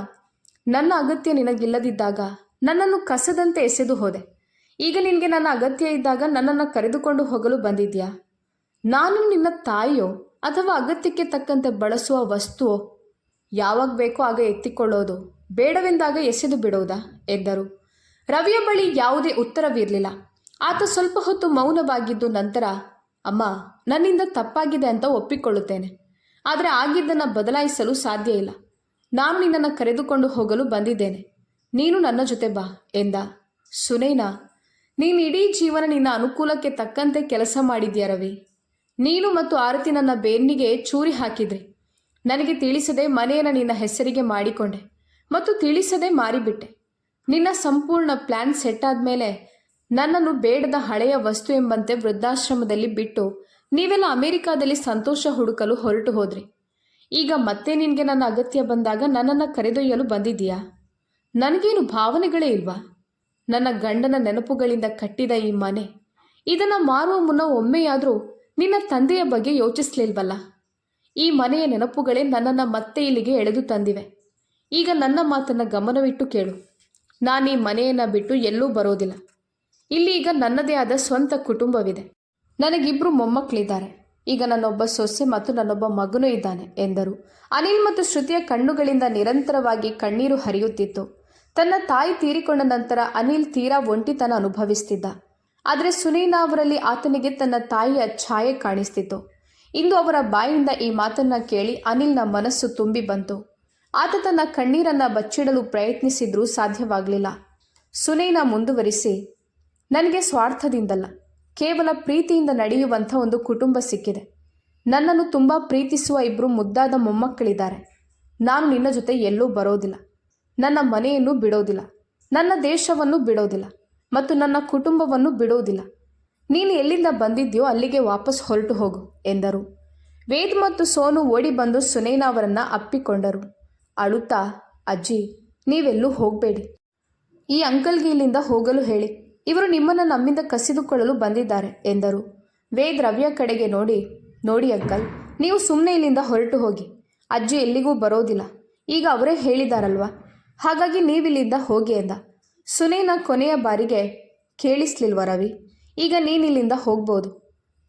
Speaker 1: ನನ್ನ ಅಗತ್ಯ ನಿನಗಿಲ್ಲದಿದ್ದಾಗ ನನ್ನನ್ನು ಕಸದಂತೆ ಎಸೆದು ಹೋದೆ. ಈಗ ನಿನಗೆ ನನ್ನ ಅಗತ್ಯ ಇದ್ದಾಗ ನನ್ನನ್ನು ಕರೆದುಕೊಂಡು ಹೋಗಲು ಬಂದಿದ್ಯಾ? ನಾನು ನಿನ್ನ ತಾಯಿಯೋ ಅಥವಾ ಅಗತ್ಯಕ್ಕೆ ತಕ್ಕಂತೆ ಬಳಸುವ ವಸ್ತುವೋ? ಯಾವಾಗ ಬೇಕೋ ಆಗ ಎತ್ತಿಕೊಳ್ಳೋದು, ಬೇಡವೆಂದಾಗ ಎಸೆದು ಬಿಡೋದಾ ಎಂದರು. ರವಿಯ ಬಳಿ ಯಾವುದೇ ಉತ್ತರವಿರಲಿಲ್ಲ. ಆತ ಸ್ವಲ್ಪ ಹೊತ್ತು ಮೌನವಾಗಿದ್ದು ನಂತರ, ಅಮ್ಮ, ನನ್ನಿಂದ ತಪ್ಪಾಗಿದೆ ಅಂತ ಒಪ್ಪಿಕೊಳ್ಳುತ್ತೇನೆ. ಆದರೆ ಆಗಿದ್ದನ್ನು ಬದಲಾಯಿಸಲು ಸಾಧ್ಯ ಇಲ್ಲ. ನಾನು ನಿನ್ನನ್ನು ಕರೆದುಕೊಂಡು ಹೋಗಲು ಬಂದಿದ್ದೇನೆ. ನೀನು ನನ್ನ ಜೊತೆ ಬಾ ಎಂದ. ಸುನೈನಾ, ನೀನು ಇಡೀ ಜೀವನ ನಿನ್ನ ಅನುಕೂಲಕ್ಕೆ ತಕ್ಕಂತೆ ಕೆಲಸ ಮಾಡಿದ್ಯಾ ರವಿ. ನೀನು ಮತ್ತು ಆರತಿ ನನ್ನ ಬೆನ್ನಿಗೆ ಚೂರಿ ಹಾಕಿದ್ರಿ. ನನಗೆ ತಿಳಿಸದೆ ಮನೆಯನ್ನು ನಿನ್ನ ಹೆಸರಿಗೆ ಮಾಡಿಕೊಂಡೆ ಮತ್ತು ತಿಳಿಸದೆ ಮಾರಿಬಿಟ್ಟೆ. ನಿನ್ನ ಸಂಪೂರ್ಣ ಪ್ಲ್ಯಾನ್ ಸೆಟ್ ಆದಮೇಲೆ ನನ್ನನ್ನು ಬೇಡದ ಹಳೆಯ ವಸ್ತು ಎಂಬಂತೆ ವೃದ್ಧಾಶ್ರಮದಲ್ಲಿ ಬಿಟ್ಟು ನೀವೆಲ್ಲ ಅಮೆರಿಕಾದಲ್ಲಿ ಸಂತೋಷ ಹುಡುಕಲು ಹೊರಟು ಹೋದ್ರಿ. ಈಗ ಮತ್ತೆ ನಿನಗೆ ನನ್ನ ಅಗತ್ಯ ಬಂದಾಗ ನನ್ನನ್ನು ಕರೆದೊಯ್ಯಲು ಬಂದಿದ್ದೀಯಾ? ನನಗೇನು ಭಾವನೆಗಳೇ ಇಲ್ವಾ? ನನ್ನ ಗಂಡನ ನೆನಪುಗಳಿಂದ ಕಟ್ಟಿದ ಈ ಮನೆ, ಇದನ್ನು ಮಾರುವ ಮುನ್ನ ಒಮ್ಮೆಯಾದರೂ ನಿನ್ನ ತಂದೆಯ ಬಗ್ಗೆ ಯೋಚಿಸಲಿಲ್ವಲ್ಲ? ಈ ಮನೆಯ ನೆನಪುಗಳೇ ನನ್ನನ್ನು ಮತ್ತೆ ಇಲ್ಲಿಗೆ ಎಳೆದು ತಂದಿವೆ. ಈಗ ನನ್ನ ಮಾತನ್ನು ಗಮನವಿಟ್ಟು ಕೇಳು. ನಾನು ಈ ಮನೆಯನ್ನು ಬಿಟ್ಟು ಎಲ್ಲೂ ಬರೋದಿಲ್ಲ. ಇಲ್ಲಿ ಈಗ ನನ್ನದೇ ಆದ ಸ್ವಂತ ಕುಟುಂಬವಿದೆ. ನನಗಿಬ್ಬರು ಮೊಮ್ಮಕ್ಕಳಿದ್ದಾರೆ. ಈಗ ನನ್ನೊಬ್ಬ ಸೊಸೆ ಮತ್ತು ನನ್ನೊಬ್ಬ ಮಗನೂ ಇದ್ದಾನೆ ಎಂದರು. ಅನಿಲ್ ಮತ್ತು ಶ್ರುತಿಯ ಕಣ್ಣುಗಳಿಂದ ನಿರಂತರವಾಗಿ ಕಣ್ಣೀರು ಹರಿಯುತ್ತಿತ್ತು. ತನ್ನ ತಾಯಿ ತೀರಿಕೊಂಡ ನಂತರ ಅನಿಲ್ ತೀರಾ ಒಂಟಿತನ ಅನುಭವಿಸ್ತಿದ್ದ. ಆದರೆ ಸುನೈನಾ ಅವರಲ್ಲಿ ಆತನಿಗೆ ತನ್ನ ತಾಯಿಯ ಛಾಯೆ ಕಾಣಿಸ್ತಿತ್ತು. ಇಂದು ಅವರ ಬಾಯಿಂದ ಈ ಮಾತನ್ನ ಕೇಳಿ ಅನಿಲ್ನ ಮನಸ್ಸು ತುಂಬಿ ಬಂತು. ಆತ ತನ್ನ ಕಣ್ಣೀರನ್ನು ಬಚ್ಚಿಡಲು ಪ್ರಯತ್ನಿಸಿದ್ರೂ ಸಾಧ್ಯವಾಗಲಿಲ್ಲ. ಸುನೈನಾ ಮುಂದುವರಿಸಿ, ನನಗೆ ಸ್ವಾರ್ಥದಿಂದಲ್ಲ, ಕೇವಲ ಪ್ರೀತಿಯಿಂದ ನಡೆಯುವಂಥ ಒಂದು ಕುಟುಂಬ ಸಿಕ್ಕಿದೆ. ನನ್ನನ್ನು ತುಂಬ ಪ್ರೀತಿಸುವ ಇಬ್ಬರು ಮುದ್ದಾದ ಮೊಮ್ಮಕ್ಕಳಿದ್ದಾರೆ. ನಾನು ನಿನ್ನ ಜೊತೆ ಎಲ್ಲೂ ಬರೋದಿಲ್ಲ. ನನ್ನ ಮನೆಯನ್ನು ಬಿಡೋದಿಲ್ಲ, ನನ್ನ ದೇಶವನ್ನು ಬಿಡೋದಿಲ್ಲ ಮತ್ತು ನನ್ನ ಕುಟುಂಬವನ್ನು ಬಿಡೋದಿಲ್ಲ. ನೀನು ಎಲ್ಲಿಂದ ಬಂದಿದ್ಯೋ ಅಲ್ಲಿಗೆ ವಾಪಸ್ ಹೊರಟು ಹೋಗು ಎಂದರು. ವೇದ್ ಮತ್ತು ಸೋನು ಓಡಿ ಬಂದು ಸುನೈನಾ ಅವರನ್ನು ಅಪ್ಪಿಕೊಂಡರು. ಅಳುತ್ತಾ, ಅಜ್ಜಿ, ನೀವೆಲ್ಲೂ ಹೋಗಬೇಡಿ. ಈ ಅಂಕಲ್ಗೆ ಇಲ್ಲಿಂದ ಹೋಗಲು ಹೇಳಿ. ಇವರು ನಿಮ್ಮನ್ನು ನಮ್ಮಿಂದ ಕಸಿದುಕೊಳ್ಳಲು ಬಂದಿದ್ದಾರೆ ಎಂದರು. ವೇದ್ ರವಿಯ ಕಡೆಗೆ ನೋಡಿ ಅಂಕಲ್, ನೀವು ಸುಮ್ಮನೆ ಇಲ್ಲಿಂದ ಹೊರಟು ಹೋಗಿ. ಅಜ್ಜಿ ಎಲ್ಲಿಗೂ ಬರೋದಿಲ್ಲ. ಈಗ ಅವರೇ ಹೇಳಿದಾರಲ್ವಾ, ಹಾಗಾಗಿ ನೀವಿಲ್ಲಿಂದ ಹೋಗಿ ಎಂದ. ಸುನೈನಾ ಕೊನೆಯ ಬಾರಿಗೆ, ಕೇಳಿಸ್ಲಿಲ್ವ ರವಿ? ಈಗ ನೀನಿಲ್ಲಿಂದ ಹೋಗ್ಬೋದು.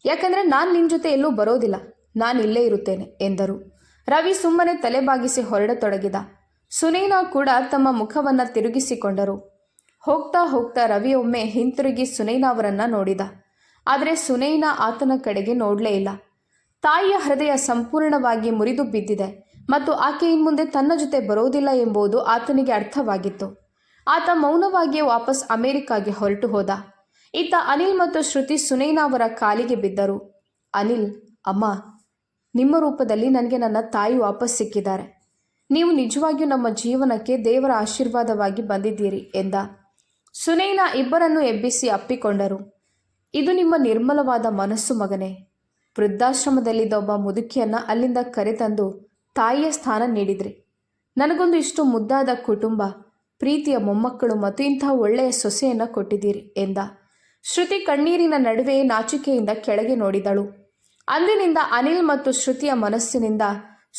Speaker 1: ಯಾಕಂದರೆ ನಾನು ನಿನ್ನ ಜೊತೆ ಎಲ್ಲೂ ಬರೋದಿಲ್ಲ. ನಾನು ಇಲ್ಲೇ ಇರುತ್ತೇನೆ ಎಂದರು. ರವಿ ಸುಮ್ಮನೆ ತಲೆಬಾಗಿಸಿ ಹೊರಡತೊಡಗಿದ. ಸುನೈನಾ ಕೂಡ ತಮ್ಮ ಮುಖವನ್ನು ತಿರುಗಿಸಿಕೊಂಡರು. ಹೋಗ್ತಾ ಹೋಗ್ತಾ ರವಿ ಒಮ್ಮೆ ಹಿಂತಿರುಗಿ ಸುನೈನಾ ಅವರನ್ನು ನೋಡಿದ. ಆದರೆ ಸುನೈನಾ ಆತನ ಕಡೆಗೆ ನೋಡಲೇ ಇಲ್ಲ. ತಾಯಿಯ ಹೃದಯ ಸಂಪೂರ್ಣವಾಗಿ ಮುರಿದು ಬಿದ್ದಿದೆ ಮತ್ತು ಆಕೆ ಇನ್ಮುಂದೆ ತನ್ನ ಜೊತೆ ಬರೋದಿಲ್ಲ ಎಂಬುದು ಆತನಿಗೆ ಅರ್ಥವಾಗಿತ್ತು. ಆತ ಮೌನವಾಗಿಯೇ ವಾಪಸ್ ಅಮೆರಿಕಾಗೆ ಹೊರಟು ಹೋದ. ಇತ್ತ ಅನಿಲ್ ಮತ್ತು ಶ್ರುತಿ ಸುನೈನಾ ಅವರ ಕಾಲಿಗೆ ಬಿದ್ದರು. ಅನಿಲ್, ಅಮ್ಮ, ನಿಮ್ಮ ರೂಪದಲ್ಲಿ ನನಗೆ ನನ್ನ ತಾಯಿ ವಾಪಸ್ ಸಿಕ್ಕಿದ್ದಾರೆ. ನೀವು ನಿಜವಾಗಿಯೂ ನಮ್ಮ ಜೀವನಕ್ಕೆ ದೇವರ ಆಶೀರ್ವಾದವಾಗಿ ಬಂದಿದ್ದೀರಿ ಎಂದ. ಸುನೈನಾ ಇಬ್ಬರನ್ನು ಎಬ್ಬಿಸಿ ಅಪ್ಪಿಕೊಂಡರು. ಇದು ನಿಮ್ಮ ನಿರ್ಮಲವಾದ ಮನಸ್ಸು ಮಗನೇ. ವೃದ್ಧಾಶ್ರಮದಲ್ಲಿದ್ದ ಒಬ್ಬ ಮುದುಕಿಯನ್ನು ಅಲ್ಲಿಂದ ಕರೆತಂದು ತಾಯಿಯ ಸ್ಥಾನ ನೀಡಿದ್ರಿ. ನನಗೊಂದು ಇಷ್ಟು ಮುದ್ದಾದ ಕುಟುಂಬ, ಪ್ರೀತಿಯ ಮೊಮ್ಮಕ್ಕಳು ಮತ್ತು ಇಂತಹ ಒಳ್ಳೆಯ ಸೊಸೆಯನ್ನು ಕೊಟ್ಟಿದ್ದೀರಿ ಎಂದ. ಶ್ರುತಿ ಕಣ್ಣೀರಿನ ನಡುವೆ ನಾಚಿಕೆಯಿಂದ ಕೆಳಗೆ ನೋಡಿದಳು. ಅಂದಿನಿಂದ ಅನಿಲ್ ಮತ್ತು ಶ್ರುತಿಯ ಮನಸ್ಸಿನಿಂದ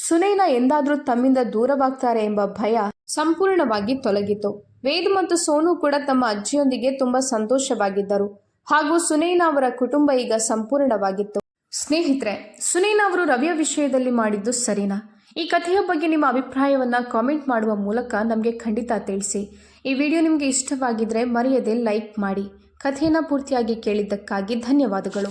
Speaker 1: ಸುನೈನಾ ಎಂದಾದರೂ ತಮ್ಮಿಂದ ದೂರವಾಗ್ತಾರೆ ಎಂಬ ಭಯ ಸಂಪೂರ್ಣವಾಗಿ ತೊಲಗಿತು. ವೇದ್ ಮತ್ತು ಸೋನು ಕೂಡ ತಮ್ಮ ಅಜ್ಜಿಯೊಂದಿಗೆ ತುಂಬ ಸಂತೋಷವಾಗಿದ್ದರು ಹಾಗೂ ಸುನೈನಾ ಅವರ ಕುಟುಂಬ ಈಗ ಸಂಪೂರ್ಣವಾಗಿತ್ತು. ಸ್ನೇಹಿತರೆ, ಸುನೈನಾ ಅವರು ರವಿಯ ವಿಷಯದಲ್ಲಿ ಮಾಡಿದ್ದು ಸರಿನಾ? ಈ ಕಥೆಯ ಬಗ್ಗೆ ನಿಮ್ಮ ಅಭಿಪ್ರಾಯವನ್ನು ಕಾಮೆಂಟ್ ಮಾಡುವ ಮೂಲಕ ನಮಗೆ ಖಂಡಿತ ತಿಳಿಸಿ. ಈ ವಿಡಿಯೋ ನಿಮಗೆ ಇಷ್ಟವಾಗಿದ್ದರೆ ಮರೆಯದೆ ಲೈಕ್ ಮಾಡಿ. ಕಥೆಯನ್ನು ಪೂರ್ತಿಯಾಗಿ ಕೇಳಿದ್ದಕ್ಕಾಗಿ ಧನ್ಯವಾದಗಳು.